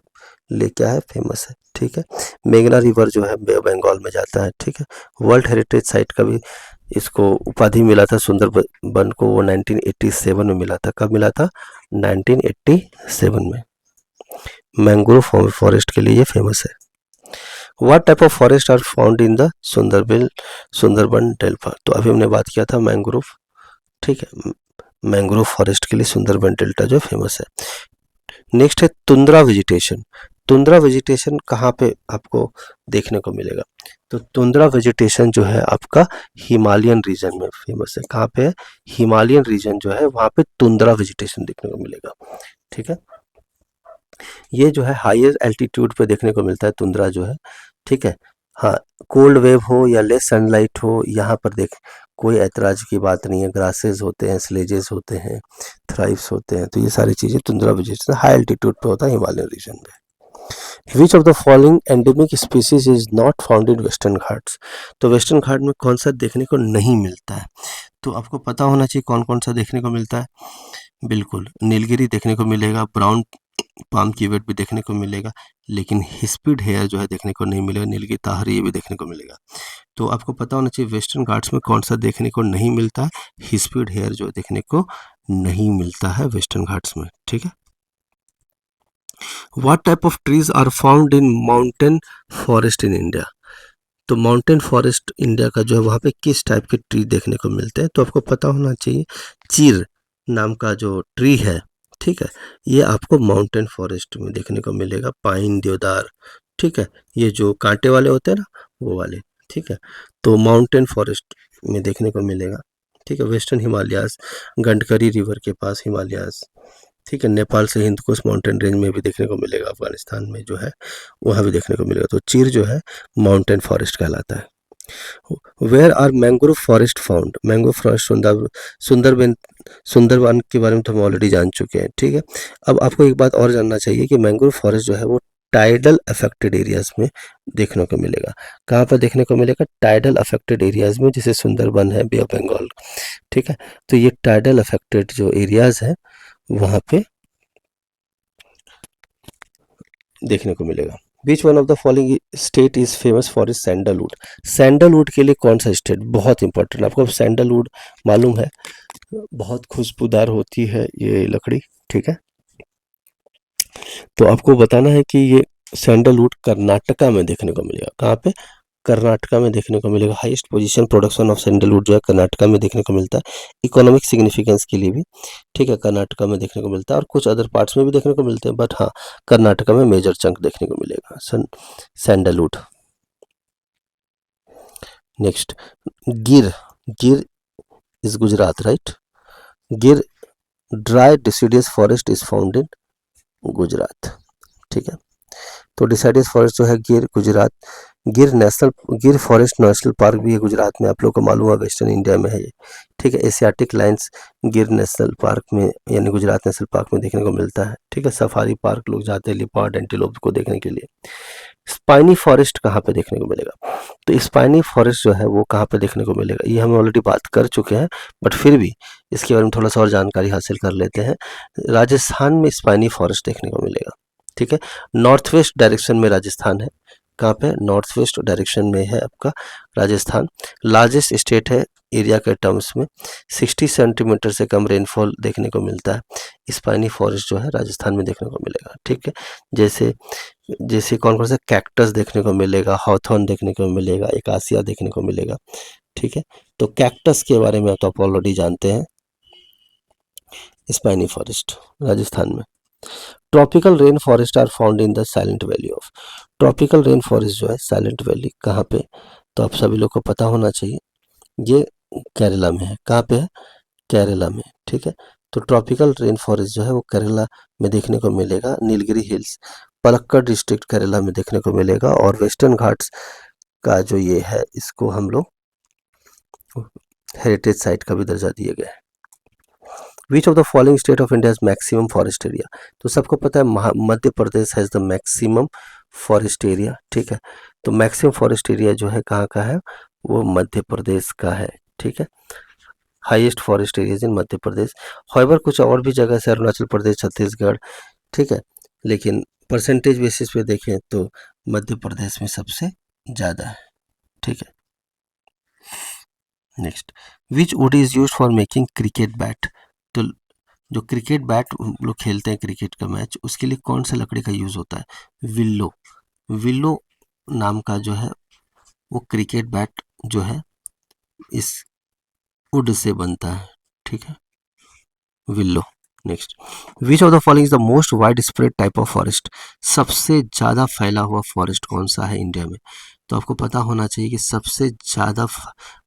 लिए क्या है, फेमस है, ठीक है। मेघना रिवर जो है बे बंगाल में जाता है, ठीक है। वर्ल्ड हेरिटेज साइट का भी इसको उपाधि मिला था सुंदरबन को, वो 1987 में मिला था। कब मिला था? 1987 में। मैंग्रोव फॉरेस्ट के लिए ये फेमस है। What type of forest are found in the Sundarban delta? तो अभी हमने बात किया था मैंग्रोव, ठीक है। मैंग्रोव फॉरेस्ट के लिए सुंदरबन डेल्टा जो फेमस है। नेक्स्ट है तुंद्रा वेजिटेशन। तुंद्रा वेजिटेशन कहाँ पे आपको देखने को मिलेगा? तो तुंद्रा वेजिटेशन जो है आपका हिमालयन रीजन में फेमस है। कहाँ पे है? हिमालयन रीजन जो है वहाँ पे तुंद्रा वेजिटेशन देखने को मिलेगा, ठीक है। ये जो है हायर एल्टीट्यूड पे देखने को मिलता है तुंद्रा जो है, ठीक है। हाँ, कोल्ड वेव हो या लेस सनलाइट हो, यहाँ पर देख कोई ऐतराज की बात नहीं है। ग्रासेस होते हैं, स्लेजेस होते हैं, थ्राइव्स होते हैं, तो ये सारी चीज़ें तुंद्रा वेजिटेशन हाई एल्टीट्यूड पे होता है हिमालयन रीजन में। विच of the following endemic species is not found in western Ghats? तो वेस्टर्न घाट में कौन सा देखने को नहीं मिलता है? तो आपको पता होना चाहिए कौन कौन सा देखने को मिलता है। बिल्कुल, नीलगिरी देखने को मिलेगा, ब्राउन पाम कीवेट भी देखने को मिलेगा, लेकिन हिस्पिड हेयर जो है देखने को नहीं मिलेगा। नीलगिरी ताहरी ये भी देखने को मिलेगा। तो आपको पता होना चाहिए वेस्टर्न घाट्स में कौन सा देखने को नहीं मिलता है। हिस्पिड हेयर जो देखने को नहीं मिलता है वेस्टर्न घाट्स में, ठीक है। What type of trees are found in mountain forest in India? तो माउंटेन फॉरेस्ट इंडिया का जो है वहाँ पे किस टाइप के ट्री देखने को मिलते हैं? तो आपको पता होना चाहिए चीर नाम का जो ट्री है, ठीक है, ये आपको माउंटेन फॉरेस्ट में देखने को मिलेगा। पाइन, देवदार, ठीक है, ये जो कांटे वाले होते हैं ना वो वाले, ठीक है। तो माउंटेन फॉरेस्ट में देखने को मिलेगा, ठीक है। वेस्टर्न हिमालयाज, गंडकरी रिवर के पास हिमालयाज, ठीक है। नेपाल से हिंदकुश माउंटेन रेंज में भी देखने को मिलेगा, अफगानिस्तान में जो है वहाँ भी देखने को मिलेगा। तो चीर जो है माउंटेन फॉरेस्ट कहलाता है। Where are mangrove forest found? Mangrove forest Sundarban Sundarban के बारे में तो हम ऑलरेडी जान चुके हैं, ठीक है। अब आपको एक बात और जानना चाहिए कि मैंग्रोव फॉरेस्ट जो है वो टाइडल अफेक्टेड एरियाज में देखने को मिलेगा। कहाँ पर देखने को मिलेगा? टाइडल अफेक्टेड एरियाज में, जैसे सुंदरबन है, बे ऑफ बंगाल, ठीक है। तो ये टाइडल अफेक्टेड जो एरियाज है वहाँ पे देखने को मिलेगा। Which one of the following state is famous for is sandalwood? Sandalwood के लिए कौन सा स्टेट बहुत इंपॉर्टेंट? आपको सैंडलवुड मालूम है, बहुत खुशबूदार होती है ये लकड़ी, ठीक है। तो आपको बताना है कि ये सैंडलवुड कर्नाटका में देखने को मिलेगा। कहाँ पे? कर्नाटका में देखने को मिलेगा। Highest position production of sandalwood जो है कर्नाटका में देखने को मिलता है। इकोनॉमिक सिग्निफिकेंस के लिए भी, ठीक है, कर्नाटका में देखने को मिलता है, और कुछ अदर पार्ट्स में भी देखने को मिलते हैं, बट हाँ कर्नाटका में मेजर चंक देखने को मिलेगा सैंडलवुड। नेक्स्ट, गिर। गिर इज गुजरात, राइट? गिर dry deciduous forest is found इन गुजरात, ठीक है। तो डिसाइडियस फॉरेस्ट जो है गिर गुजरात, गिर फॉरेस्ट नेशनल पार्क भी है गुजरात में, आप लोग को मालूम है वेस्टर्न इंडिया में है ये, ठीक है। एशियाटिक लाइन्स गिर नेशनल पार्क में यानी गुजरात नेशनल पार्क में देखने को मिलता है, ठीक है। सफारी पार्क लोग जाते हैं लिपार्ड एंटीलोप को देखने के लिए। स्पाइनी फॉरेस्ट कहाँ पे देखने को मिलेगा? तो स्पाइनी फॉरेस्ट जो है वो कहाँ पे देखने को मिलेगा, ये हम ऑलरेडी बात कर चुके हैं, बट फिर भी इसके बारे में थोड़ा सा और जानकारी हासिल कर लेते हैं। राजस्थान में स्पाइनी फॉरेस्ट देखने को मिलेगा, ठीक है। नॉर्थ वेस्ट डायरेक्शन में राजस्थान है। कहाँ पे? नॉर्थ वेस्ट डायरेक्शन में है आपका राजस्थान। लार्जेस्ट स्टेट है एरिया के टर्म्स में। 60 सेंटीमीटर से कम रेनफॉल देखने को मिलता है। स्पाइनी फॉरेस्ट जो है राजस्थान में देखने को मिलेगा, ठीक है। जैसे जैसे कौन कौन सा कैक्टस देखने को मिलेगा, हॉथॉर्न देखने को मिलेगा, एकासिया देखने को मिलेगा, ठीक है। तो कैक्टस के बारे में तो आप ऑलरेडी जानते हैं, स्पाइनी फॉरेस्ट राजस्थान में। Tropical rain forest are found in the Silent Valley of. Tropical rain forest जो है साइलेंट वैली कहाँ पे? तो आप सभी लोग को पता होना चाहिए, ये केरला में है। कहाँ पे है? केरला में, ठीक है। तो ट्रॉपिकल रेन फॉरेस्ट जो है वो केरला में देखने को मिलेगा। नीलगिरी हिल्स पलक्कड़ डिस्ट्रिक्ट केरला में देखने को मिलेगा। और वेस्टर्न घाट्स का जो ये है इसको हम लोग हेरिटेज साइट का भी दर्जा दिए गए हैं। Which of the following state of India maximum forest area? तो सबको पता है Madhya Pradesh has the maximum forest area, ठीक है। तो मैक्सिमम फॉरेस्ट एरिया जो है कहाँ का है, वो मध्य प्रदेश का है, ठीक है। Highest forest areas in Madhya Pradesh. However कुछ और भी जगह से अरुणाचल प्रदेश, छत्तीसगढ़, ठीक है, लेकिन परसेंटेज बेसिस पे देखें तो मध्य प्रदेश में सबसे ज़्यादा है, ठीक है। Next, which would is use for making cricket bat? तो जो क्रिकेट बैट लोग खेलते हैं क्रिकेट का मैच, उसके लिए कौन सा लकड़ी का यूज़ होता है? विल्लो। विल्लो नाम का जो है वो क्रिकेट बैट जो है इस वुड से बनता है, ठीक है, willow. Next, which of the following is the most wide spread type of forest? सबसे ज़्यादा फैला हुआ फॉरेस्ट कौन सा है इंडिया में? तो आपको पता होना चाहिए कि सबसे ज़्यादा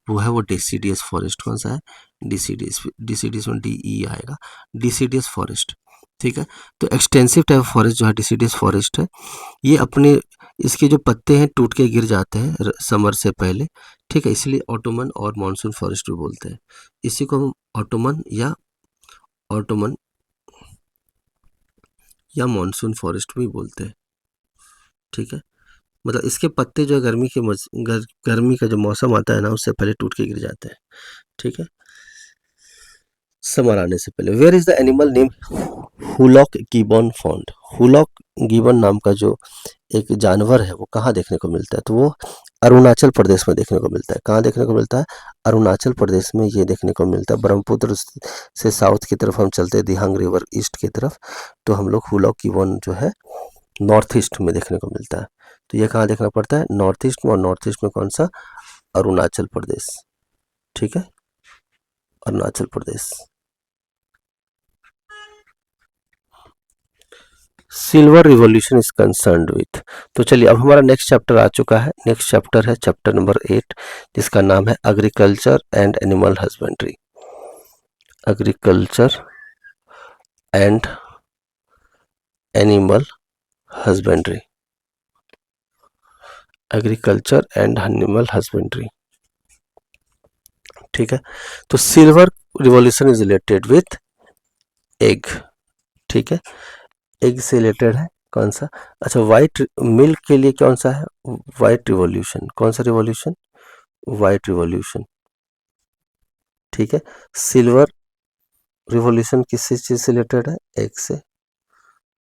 वो है वो डिसीडियस फॉरेस्ट। कौन सा है? डिसीडियस। डिसीडियस में DE आएगा, डिसीडियस फॉरेस्ट, ठीक है। तो एक्सटेंसिव टाइप ऑफ फॉरेस्ट जो है डिसीडियस फॉरेस्ट है। ये अपने इसके जो पत्ते हैं टूट के गिर जाते हैं समर से पहले, ठीक है, इसलिए ऑटोमन और मानसून फॉरेस्ट भी बोलते हैं। इसी को हम ऑटोमन या मानसून फॉरेस्ट भी बोलते हैं, ठीक है। मतलब इसके पत्ते जो गर्मी का जो मौसम आता है ना, उससे पहले टूट के गिर जाते हैं, ठीक है, समर आने से पहले। Where is the animal name hoolock gibbon found? Hoolock gibbon नाम का जो एक जानवर है वो कहाँ देखने को मिलता है? तो वो अरुणाचल प्रदेश में देखने को मिलता है। कहाँ देखने को मिलता है? अरुणाचल प्रदेश में ये देखने को मिलता है। ब्रह्मपुत्र से साउथ की तरफ हम चलते हैं, दिहांग रिवर ईस्ट की तरफ, तो हम लोग हुलॉक गिबन जो है नॉर्थ ईस्ट में देखने को मिलता है। तो ये कहाँ देखना पड़ता है? नॉर्थ ईस्ट में। और नॉर्थ ईस्ट में कौन सा? अरुणाचल प्रदेश, ठीक है, Arunachal Pradesh. Silver revolution is concerned with. तो चलिए अब हमारा नेक्स्ट चैप्टर आ चुका है। नेक्स्ट चैप्टर है चैप्टर नंबर 8, जिसका नाम है agriculture and animal husbandry. Agriculture and animal husbandry. Agriculture and animal husbandry, ठीक है। तो silver revolution is related with egg, ठीक है, एग से रिलेटेड है। कौन सा? अच्छा, वाइट मिल्क के लिए कौन सा है? White revolution. कौन सा रिवॉल्यूशन? वाइट रिवॉल्यूशन, ठीक है। सिल्वर रिवॉल्यूशन किस चीज से रिलेटेड है? एग से,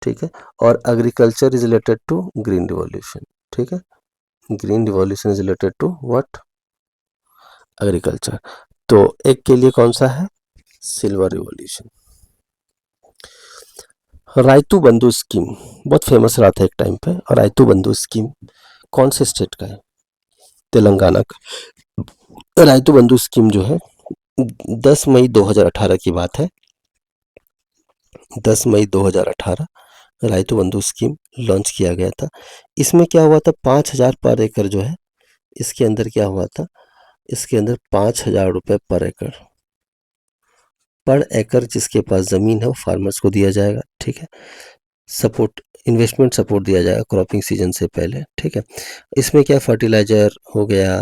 ठीक है। और agriculture is related to green revolution, ठीक है। Green revolution is related to what? Agriculture. तो एग के लिए कौन सा है? Silver revolution. रायतू बंधु स्कीम बहुत फेमस रहा था एक टाइम पे। और रायतू बंधु स्कीम कौन से स्टेट का है? तेलंगाना का। रायतू बंधु स्कीम जो है 10 मई 2018 की बात है। 10 मई 2018 रायतू बंधु स्कीम लॉन्च किया गया था। इसमें क्या हुआ था? 5,000 पर एकड़ जो है, इसके अंदर क्या हुआ था? इसके अंदर 5,000 रुपये पर एकड़ जिसके पास ज़मीन है वो फार्मर्स को दिया जाएगा, ठीक है। सपोर्ट, इन्वेस्टमेंट सपोर्ट दिया जाएगा क्रॉपिंग सीजन से पहले, ठीक है। इसमें क्या फर्टिलाइजर हो गया,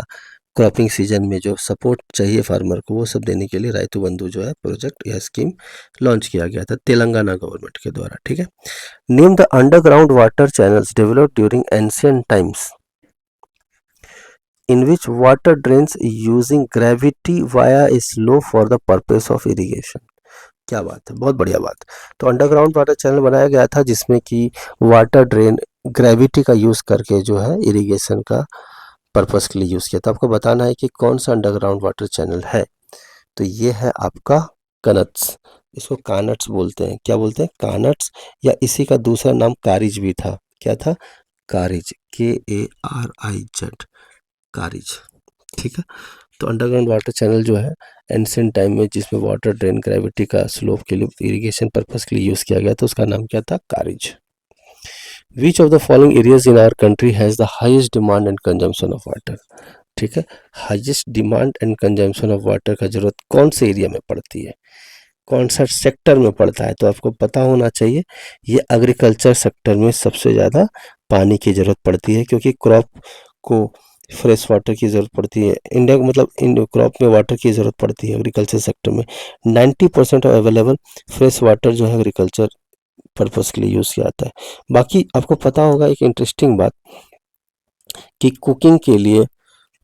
क्रॉपिंग सीजन में जो सपोर्ट चाहिए फार्मर को वो सब देने के लिए रायतू बंधु जो है प्रोजेक्ट या स्कीम लॉन्च किया गया था तेलंगाना गवर्नमेंट के द्वारा, ठीक है। Name the underground water channels developed during ancient times in which water drains using gravity via a slope for the purpose of irrigation। क्या बात है, बहुत बढ़िया बात। तो अंडरग्राउंड वाटर चैनल बनाया गया था जिसमें कि वाटर ड्रेन ग्रेविटी का यूज़ करके जो है इरिगेशन का पर्पस के लिए यूज़ किया था। आपको बताना है कि कौन सा अंडरग्राउंड वाटर चैनल है। तो ये है आपका कनट्स। इसको कानट्स बोलते हैं। क्या बोलते हैं? कानट्स। या इसी का दूसरा नाम कारिज भी था। क्या था? कारिज, KARIZ, कारिज, ठीक है। तो अंडरग्राउंड वाटर चैनल जो है एंशिएंट टाइम में जिसमें वाटर ड्रेन ग्रेविटी का स्लोप के लिए इरिगेशन पर्पस के लिए यूज़ किया गया था, उसका नाम क्या था? कारिज। Which of the following areas in our country has the highest demand and consumption of water? ठीक है, highest demand and consumption of water का जरूरत कौन से एरिया में पड़ती है, कौन सा सेक्टर में पड़ता है? तो आपको पता होना चाहिए ये एग्रीकल्चर सेक्टर में सबसे ज़्यादा पानी की ज़रूरत पड़ती है, क्योंकि क्रॉप को फ्रेश वाटर की ज़रूरत पड़ती है इंडिया को, मतलब इन क्रॉप में वाटर की ज़रूरत पड़ती है एग्रीकल्चर सेक्टर में। 90% ऑफ अवेलेबल फ्रेश वाटर जो है एग्रीकल्चर पर्पज़ के लिए यूज़ किया जाता है। बाकी आपको पता होगा एक इंटरेस्टिंग बात कि कुकिंग के लिए,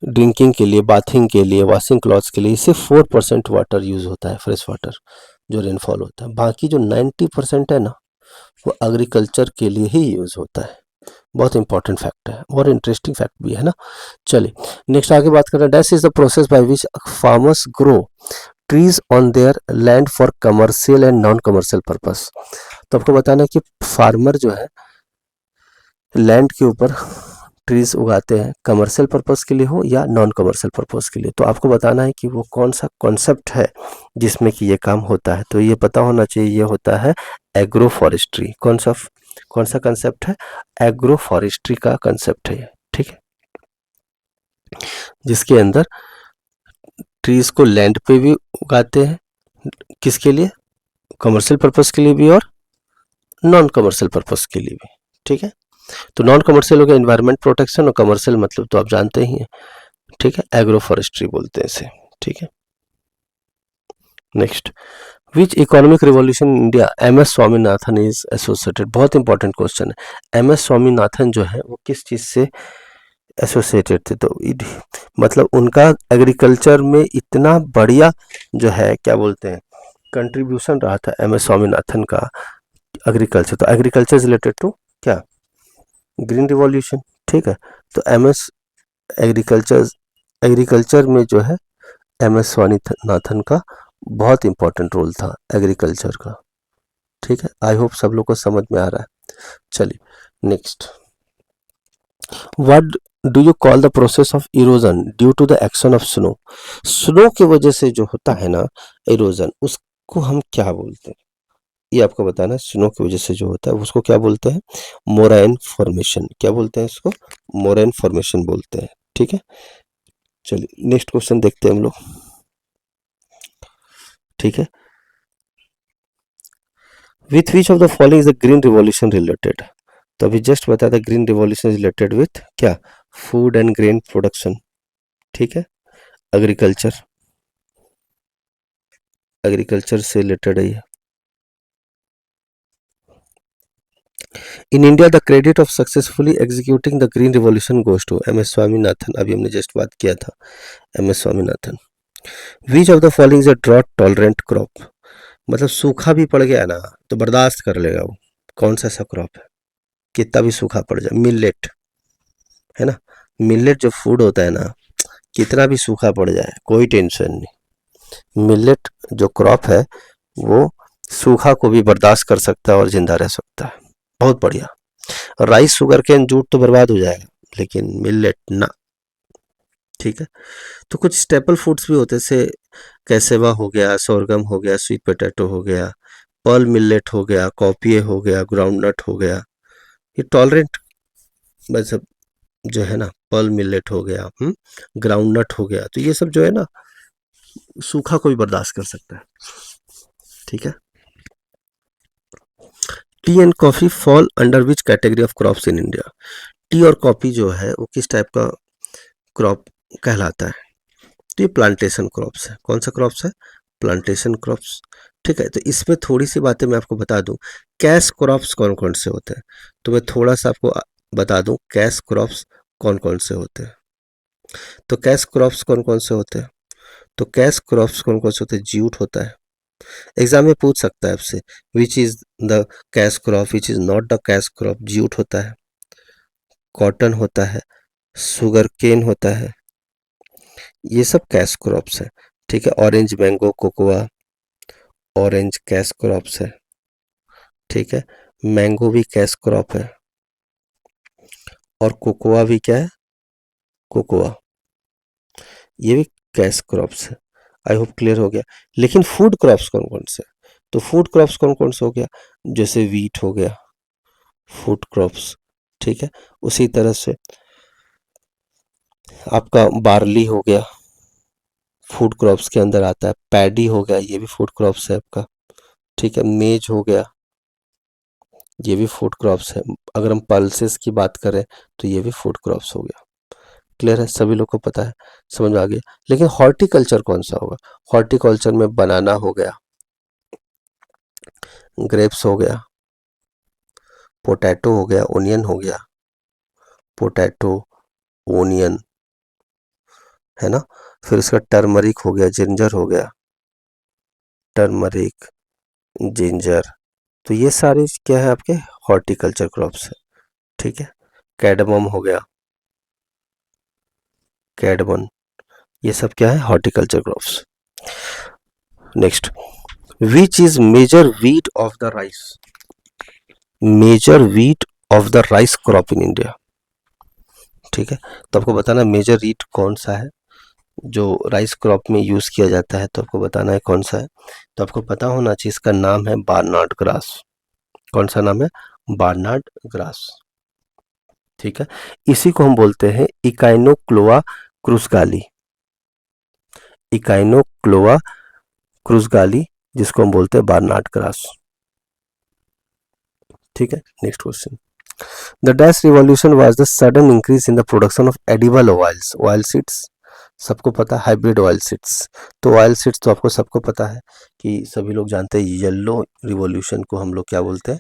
ड्रिंकिंग के लिए, बाथिंग के लिए, वॉशिंग क्लॉथ्स के लिए सिर्फ 4% वाटर यूज़ होता है, फ्रेश वाटर जो रेनफॉल होता है। बाकी जो 90% है ना, वो एग्रीकल्चर के लिए ही यूज़ होता है। बहुत इंपॉर्टेंट फैक्ट है और इंटरेस्टिंग फैक्ट भी है ना। चलिए नेक्स्ट आगे बात करते हैं। Dash is the process by which farmers grow trees on their land for commercial and non commercial purpose. तो आपको बताना है कि फार्मर जो है लैंड के ऊपर ट्रीज उगाते हैं, कमर्शियल पर्पस के लिए हो या नॉन कमर्शियल पर्पस के लिए। तो आपको बताना है कि वो कौन सा कॉन्सेप्ट है जिसमें कि ये काम होता है। तो ये पता होना चाहिए, ये होता है एग्रो फॉरेस्ट्री। कौन सा कंसेप्ट है? एग्रो फॉरेस्ट्री का कंसेप्ट है ये, ठीक है, जिसके अंदर ट्रीज को लैंड पे भी उगाते हैं, किसके लिए? कमर्शियल पर्पस के लिए भी और नॉन कमर्शियल पर्पस के लिए भी, ठीक है। तो नॉन कमर्शियल हो गया एनवायरमेंट प्रोटेक्शन, और कमर्शियल मतलब तो आप जानते ही हैं, ठीक है, एग्रो फॉरेस्ट्री बोलते हैं इसे, ठीक है। Next, which economic revolution India M S Swaminathan is associated. बहुत इंपॉर्टेंट क्वेश्चन है। एम एस स्वामीनाथन जो है वो किस चीज से एसोसिएटेड थे? तो मतलब उनका एग्रीकल्चर में इतना बढ़िया जो है क्या बोलते हैं कंट्रीब्यूशन रहा था एम एस स्वामीनाथन का एग्रीकल्चर। तो एग्रीकल्चर इज रिलेटेड टू क्या? ग्रीन रिवॉल्यूशन, ठीक है। तो एम एस एग्रीकल्चर एग्रीकल्चर में जो है एम एस स्वामीनाथन का बहुत इंपॉर्टेंट रोल था एग्रीकल्चर का, ठीक है। आई होप सब लोग को समझ में आ रहा है। चलिए next, what do you call the process of erosion due to the action of snow. Snow की वजह से जो होता है ना इरोजन, उसको हम क्या बोलते हैं? ये आपको बताना है। स्नो की वजह से जो होता है उसको क्या बोलते हैं? मोरैन फॉर्मेशन। क्या बोलते हैं इसको? मोरैन फॉर्मेशन बोलते हैं, ठीक है। चलिए नेक्स्ट क्वेश्चन देखते हैं हम लोग, ठीक है। With which of the following is the green revolution related. तो अभी जस्ट बताया था ग्रीन रिवॉल्यूशन रिलेटेड विथ क्या? फूड एंड ग्रेन प्रोडक्शन, ठीक है। एग्रीकल्चर, एग्रीकल्चर से रिलेटेड है ये। In India the credit of successfully executing the green revolution goes to M S Swaminathan. अभी हमने जस्ट बात किया था M S Swaminathan. Which of the following is a drought tolerant crop. मतलब सूखा भी पड़ गया ना तो बर्दाश्त कर लेगा वो। कौन सा ऐसा क्रॉप है? कितना भी सूखा पड़ जाए। मिलेट, है ना। मिलेट जो फूड होता है ना, कितना भी सूखा पड़ जाए कोई टेंशन नहीं। मिलेट जो क्रॉप है वो सूखा को भी बर्दाश्त कर सकता है और जिंदा रह सकता है। बहुत बढ़िया। राइस, शुगर केन, जूट तो बर्बाद हो जाएगा, लेकिन मिलेट ना, ठीक है। तो कुछ स्टेपल फूड्स भी होते हैं, जैसे कैसेवा हो गया, सोरगम हो गया, स्वीट पोटैटो हो गया, पर्ल मिलेट हो गया, कॉपिए हो गया, ग्राउंडनट हो गया। ये टॉलरेंट मतलब जो है ना, पर्ल मिलेट हो गया, ग्राउंडनट हो गया, तो ये सब जो है ना सूखा को भी बर्दाश्त कर सकता है, ठीक है। T and coffee fall under which category of crops in India. T और कॉफी जो है वो किस टाइप का क्रॉप कहलाता है? तो ये प्लांटेशन क्रॉप्स है। कौन सा क्रॉप्स है? प्लांटेशन क्रॉप्स, ठीक है। तो इसमें थोड़ी सी बातें मैं आपको बता दूं। कैश क्रॉप्स कौन कौन से होते हैं? तो मैं थोड़ा सा आपको बता दूं कैश क्रॉप्स कौन कौन से होते हैं। तो कैश क्रॉप्स कौन कौन से होते हैं? तो कैश क्रॉप्स कौन कौन से होते हैं? जूट होता है। एग्जाम में पूछ सकता है आपसे विच is the cash crop, which is not the cash crop. Jute होता है, कॉटन होता है, शुगर केन होता है, ये सब कैश क्रॉप्स है, ठीक है। Orange, mango, cocoa, orange cash crops है, ठीक है। मैंगो भी कैश क्रॉप है और कोकोआ भी क्या है? कोकोआ, ये भी कैश क्रॉप्स है। आई होप क्लियर हो गया। लेकिन फूड क्रॉप्स कौन कौन से? तो फूड क्रॉप्स कौन कौन से हो गया? जैसे वीट हो गया, फूड क्रॉप्स, ठीक है। उसी तरह से आपका बार्ली हो गया, फूड क्रॉप्स के अंदर आता है। पैडी हो गया, ये भी फूड क्रॉप्स है आपका, ठीक है। मेज हो गया, ये भी फूड क्रॉप्स है। अगर हम पल्सेस की बात करें तो ये भी फूड क्रॉप्स हो गया, क्लियर है, सभी लोग को पता है, समझ में आ गया। लेकिन हॉर्टिकल्चर कौन सा होगा? हॉर्टिकल्चर में बनाना हो गया, ग्रेप्स हो गया, पोटैटो हो गया, ओनियन हो गया, पोटैटो, ओनियन, है ना। फिर उसका टर्मरिक हो गया, जिंजर हो गया, टर्मरिक, जिंजर। तो ये सारे क्या है आपके हॉर्टिकल्चर क्रॉप्स है, ठीक है। कैडमम हो गया, कैडमन, ये सब क्या है horticulture crops. Next, which is major wheat of the rice, major wheat of the rice crop in India, ठीक है। तो आपको बताना मेजर वीट कौन सा है जो राइस क्रॉप में यूज किया जाता है, तो आपको बताना है कौन सा है। तो आपको पता होना चाहिए, इसका नाम है बार्नार्ड ग्रास। कौन सा नाम है? बार्नार्ड ग्रास, ठीक है। इसी को हम बोलते हैं इकाइनोक्लोआ क्रुसगाली, इकाइनोक्लोआ क्रुसगाली, जिसको हम बोलते हैं बार्नार्ड ग्रास, ठीक है। Next question, the dash revolution was the sudden increase in the production of edible oils, oil seeds, सबको पता है हाइब्रिड ऑयल सीड्स। तो ऑयल सीड्स तो आपको सबको पता है कि सभी लोग जानते हैं, येलो रिवॉल्यूशन को हम लोग क्या बोलते हैं?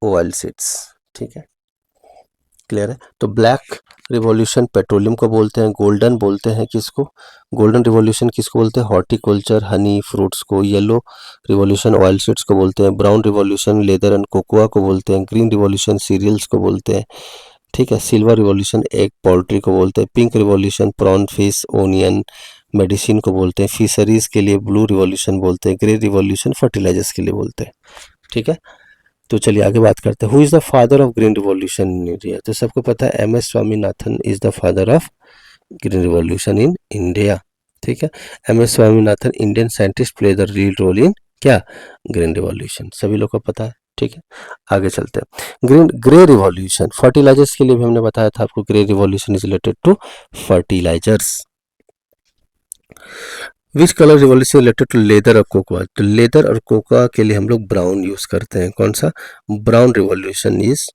ऑयल सीड्स, ठीक है, क्लियर है। तो ब्लैक रिवॉल्यूशन पेट्रोलियम को बोलते हैं, गोल्डन बोलते हैं किसको? गोल्डन रिवॉल्यूशन किसको बोलते हैं? हॉर्टिकल्चर, हनी, फ्रूट्स को। येलो रिवॉल्यूशन ऑयल सीड्स को बोलते हैं। Brown revolution leather and cocoa को बोलते हैं। ग्रीन रिवॉल्यूशन सीरियल्स को बोलते हैं, ठीक है। सिल्वर रिवॉल्यूशन एग, पोल्ट्री को बोलते हैं। Pink revolution prawn, fish, onion, medicine को बोलते हैं। फिशरीज के लिए ब्लू रिवॉल्यूशन बोलते हैं। ग्रे रिवॉल्यूशन फर्टिलाइजर्स के लिए बोलते हैं, ठीक है। तो चलिए आगे बात करते हैं, who is the father of green revolution in India? तो सबको पता है M S Swaminathan is the father of green revolution in India, ठीक है। M S Swaminathan Indian scientist play the lead role in क्या? ग्रीन रिवॉल्यूशन, सभी लोग को पता है, ठीक है। आगे चलते हैं, ग्रे रिवॉल्यूशन फर्टिलाइजर्स के लिए भी हमने बताया था आपको, grey revolution is related to fertilisers. Which colour revolution related to leather और कोकोआ? तो लेदर और कोकोआ के लिए हम लोग ब्राउन यूज करते हैं, कौन सा? ब्राउन रिवॉल्यूशन इज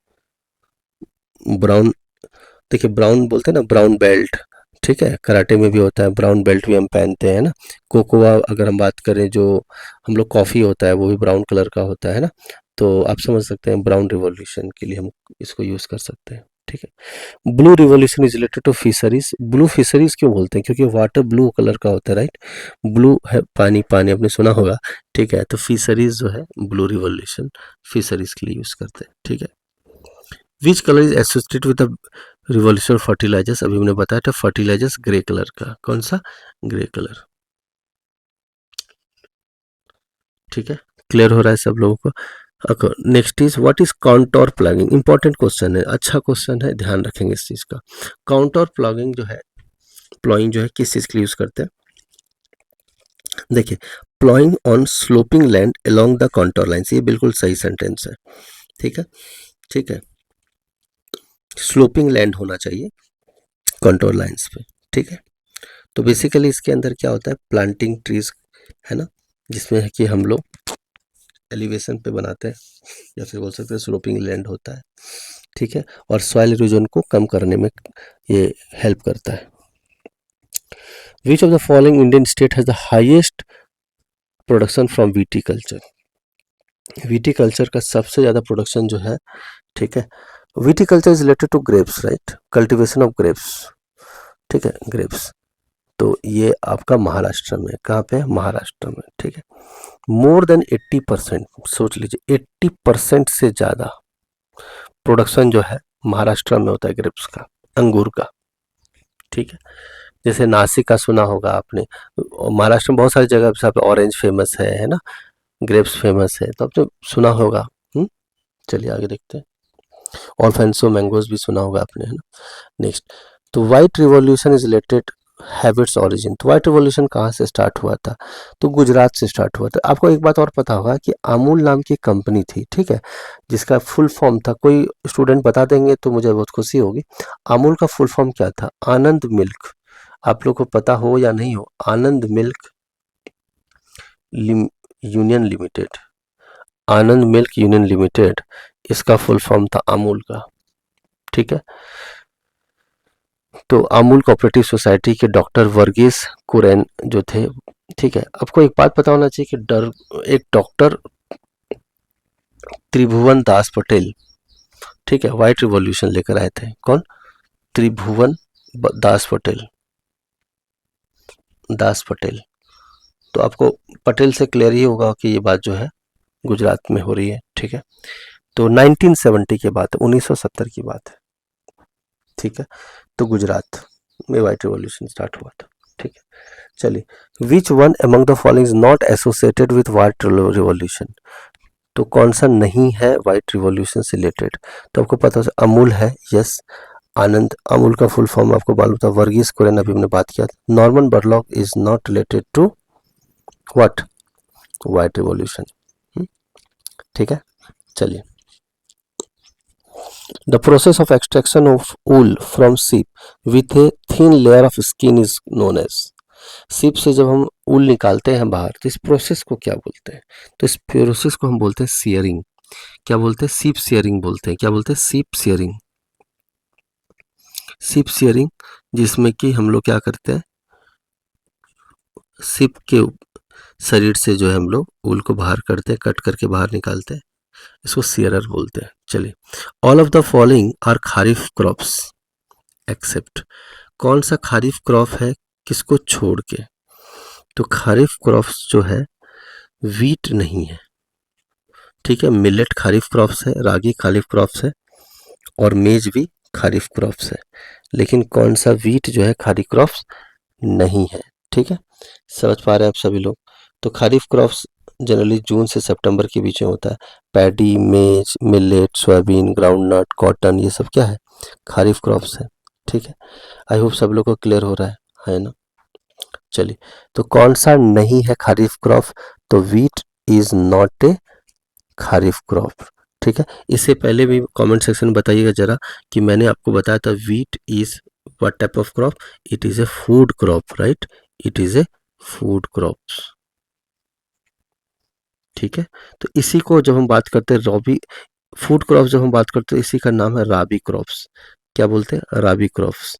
ब्राउन, देखिए ब्राउन बोलते हैं ना, ब्राउन बेल्ट, ठीक है, कराटे में भी होता है, ब्राउन बेल्ट भी हम पहनते हैं ना। कोकोआ अगर हम बात करें, जो हम लोग कॉफ़ी होता है वो भी ब्राउन कलर का होता है ना। तो आप समझ सकते हैं ब्राउन रिवॉल्यूशन के लिए हम इसको यूज़ कर सकते हैं, ठीक है। Blue revolution is related to fisheries, blue fisheries क्यों बोलते हैं? क्योंकि वाटर ब्लू कलर का होता है, राइट। ब्लू है पानी, पानी आपने सुना होगा, ठीक है। तो फिशरीज जो है ब्लू रिवॉल्यूशन फिशरीज के लिए यूज़ करते हैं, ठीक है। Which colour is associated with the revolution fertilisers? अभी हमने बताया था फर्टिलाइजर्स ग्रे कलर का, कौन सा? ग्रे कलर, ठीक है। क्लियर हो रहा है सब लोगों को? Next is what is counter plugging? Important question है, अच्छा क्वेश्चन है, ध्यान रखेंगे इस चीज का। काउंटर प्लगिंग जो है, प्लॉइंग जो है किस चीज के लिए यूज करते हैं? देखिए, ploughing on sloping land along the counter lines, ये बिल्कुल सही सेंटेंस है, ठीक है, ठीक है। स्लोपिंग लैंड होना चाहिए कंट्रोल लाइंस पे, ठीक है। तो बेसिकली इसके अंदर क्या होता है? प्लांटिंग ट्रीज, है ना, जिसमें है कि हम लोग एलिवेशन पे बनाते हैं, या फिर बोल सकते हैं स्लोपिंग लैंड होता है, ठीक है। और सॉइल इरोजन को कम करने में ये हेल्प करता है। Which of the following Indian state has the highest production from viticulture? Viticulture का सबसे ज़्यादा प्रोडक्शन जो है, ठीक है, viticulture is related to grapes, right, cultivation of grapes, ठीक है, ग्रेप्स। तो ये आपका महाराष्ट्र में, कहाँ पे? महाराष्ट्र में, ठीक है। मोर देन 80%, सोच लीजिए 80% से ज़्यादा प्रोडक्शन जो है महाराष्ट्र में होता है ग्रेप्स का, अंगूर का, ठीक है। जैसे नासिक का सुना होगा आपने, महाराष्ट्र में बहुत सारी जगह पे ऑरेंज फेमस है ना, ग्रेप्स फेमस है, तो आपने सुना होगा। चलिए आगे देखते हैं, और फैंसो मैंगोज भी सुना होगा आपने, है ना। नेक्स्ट, तो white revolution is related habits origin, तो व्हाइट रिवॉल्यूशन कहाँ से स्टार्ट हुआ था? तो गुजरात से स्टार्ट हुआ था। आपको एक बात और पता होगा कि अमूल नाम की कंपनी थी, ठीक है, जिसका फुल फॉर्म था, कोई स्टूडेंट बता देंगे तो मुझे बहुत खुशी होगी। अमूल का फुल फॉर्म क्या था? आनंद मिल्क, आप लोग को पता हो या नहीं हो, आनंद मिल्क यूनियन लिमिटेड, आनंद मिल्क यूनियन लिमिटेड, इसका फुल फॉर्म था अमूल का, ठीक है। तो अमूल कोऑपरेटिव सोसाइटी के डॉक्टर वर्गीस कुरेन जो थे, ठीक है। आपको एक बात पता होना चाहिए कि एक डॉक्टर त्रिभुवन दास पटेल, ठीक है, व्हाइट रिवॉल्यूशन लेकर आए थे। कौन? त्रिभुवन दास पटेल, दास पटेल। तो आपको पटेल से क्लियर ही होगा कि ये बात जो है गुजरात में हो रही है, ठीक है। तो 1970 की बात है, 1970 की बात है, ठीक है। तो गुजरात में व्हाइट रिवॉल्यूशन स्टार्ट हुआ था, ठीक है। चलिए, which one among the following is not associated with white revolution? तो कौन सा नहीं है व्हाइट रिवॉल्यूशन से रिलेटेड? तो आपको पता है अमूल है, यस। आनंद, अमूल का फुल फॉर्म आपको मालूम था। वर्गीस कुरियन अभी हमने बात किया था। Norman Borlaug is not related to what? White revolution, ठीक है। चलिए, the process of extraction of wool from sheep with a thin layer of skin is known as. Sheep से जब हम ऊल निकालते हैं बाहर, तो इस प्रोसेस को क्या बोलते हैं? तो इस प्रोसेस को हम बोलते हैं सियरिंग। क्या बोलते हैं? सीप सियरिंग बोलते हैं। क्या बोलते हैं? सीप सियरिंग। सीप सियरिंग, जिसमें कि हम लोग क्या करते हैं, सीप के शरीर से जो है हम लोग ऊल को बाहर करते हैं, कट करके बाहर निकालते हैं, इसको सियरर बोलते हैं। चलिए, all of the following are kharif crops except. कौन सा खारिफ क्रॉप है, किसको छोड़ के? तो खारिफ क्रॉप्स जो है वीट नहीं है, ठीक है। मिलेट खारिफ क्रॉप्स है, रागी खारिफ क्रॉप्स है, और मेज भी खारिफ क्रॉप्स है। लेकिन कौन सा वीट जो है खारिफ क्रॉप्स नहीं है, ठीक है। समझ पा रहे हैं आप सभी लोग? तो खारिफ क्रॉप्स जनरली जून से सितंबर के बीच में होता है। पैडी, मेज, मिलेट, सोयाबीन, ग्राउंडनट, कॉटन, ये सब क्या है? खारिफ क्रॉप्स है, ठीक है। आई होप सब लोग को क्लियर हो रहा है ना? चलिए, तो कौन सा नहीं है खारिफ क्रॉप? तो wheat is not a kharif crop, ठीक है। इससे पहले भी कमेंट सेक्शन में बताइएगा जरा कि मैंने आपको बताया था wheat is what type of crop? It is a food crop, right? It is a food crops, ठीक है। तो इसी को जब हम बात करते हैं रॉबी फूड क्रॉप्स, जब हम बात करते हैं इसी का नाम है राबी क्रॉप्स। क्या बोलते हैं? राबी क्रॉप्स,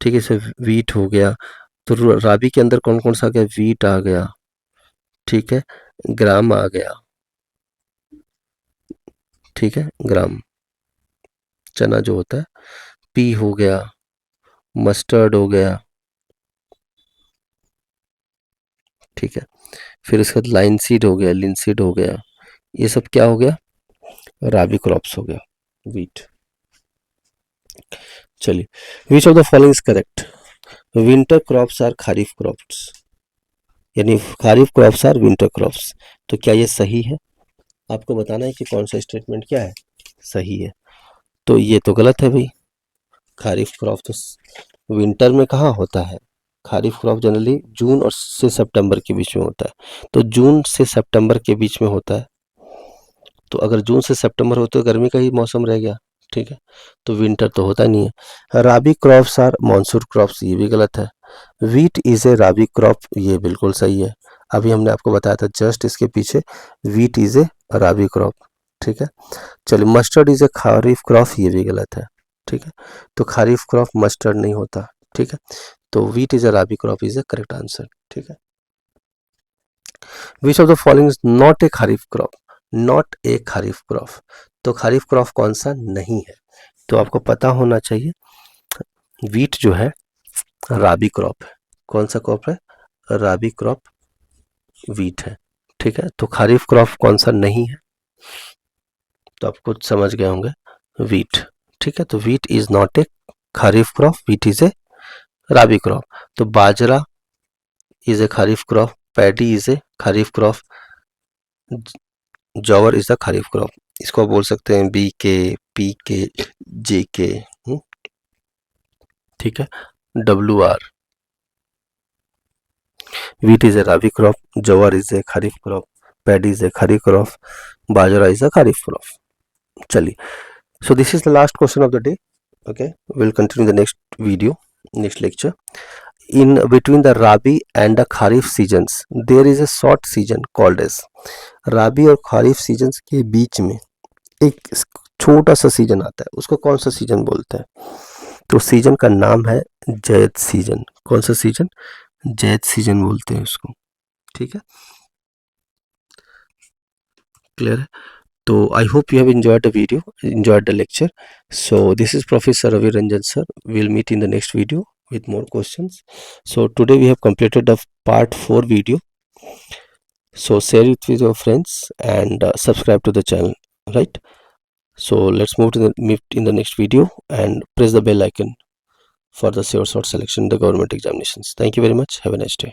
ठीक है। इसे वीट हो गया, तो राबी के अंदर कौन कौन सा आ गया? वीट आ गया, ठीक है। ग्राम आ गया, ठीक है, ग्राम चना जो होता है। पी हो गया, मस्टर्ड हो गया, ठीक है। फिर उसके बाद लाइन सीड हो गया, लिनसीड हो गया, ये सब क्या हो गया? राबी क्रॉप्स हो गया, वीट। चलिए, which of the following is correct? Winter crops are kharif crops, यानी kharif crops are winter crops. तो क्या ये सही है? आपको बताना है कि कौन सा स्टेटमेंट क्या है, सही है। तो ये तो गलत है भाई। खारिफ क्रॉप तो विंटर में कहाँ होता है? खारिफ क्रॉप जनरली जून और से सितंबर के बीच में होता है। तो जून से सितंबर के बीच में होता है, तो अगर जून से सितंबर हो तो गर्मी का ही मौसम रह गया, ठीक है। तो विंटर तो होता नहीं है। Rabi crops are monsoon crops, ये भी गलत है। Wheat is a rabi crop, ये बिल्कुल सही है। अभी हमने आपको बताया था जस्ट इसके पीछे, wheat is a rabi crop, ठीक है। चलिए, mustard is a kharif crop, ये भी गलत है, ठीक है। तो खारिफ क्रॉप मस्टर्ड नहीं होता, ठीक है। तो wheat is a rabi crop is a correct answer, ठीक है। Which of the following is not a kharif crop? Not a kharif crop, तो खारिफ क्रॉप कौन सा नहीं है? तो आपको पता होना चाहिए, वीट जो है राबी क्रॉप है। कौन सा क्रॉप है? राबी क्रॉप वीट है, ठीक है। तो खारिफ क्रॉप कौन सा नहीं है? तो आप कुछ समझ गए होंगे, वीट, ठीक है। तो wheat is not a kharif crop, wheat is a rabi crop. तो bajra is a kharif crop, paddy is a kharif crop, jowar is the kharif crop. इसको बोल सकते हैं बी के, पी के, जे के, ठीक है। W R, wheat is a rabi crop, jowar is a kharif crop, paddy is a kharif crop, bajra is a kharif crop. चलिए, so this is the last question of the day. Okay, we'll continue the next video, next lecture. In between the rabi and the kharif seasons there is a short season called as, rabi और खारिफ सीजन्स के बीच में एक छोटा सा सीजन आता है, उसको कौन सा सीजन बोलते हैं? तो सीजन का नाम है जैद सीजन। कौन सा सीजन? जैद सीजन बोलते हैं उसको। ठीक है, क्लियर है? तो I hope you have enjoyed the video, enjoyed the lecture. So this is Professor Ravi Ranjan sir. We'll meet in the next video with more questions. So today we have completed the part 4 video. So share it with your friends and subscribe to the channel, right? So let's move to the meet in the next video and press the bell icon for the sure short selection in the government examinations. Thank you very much. Have a nice day.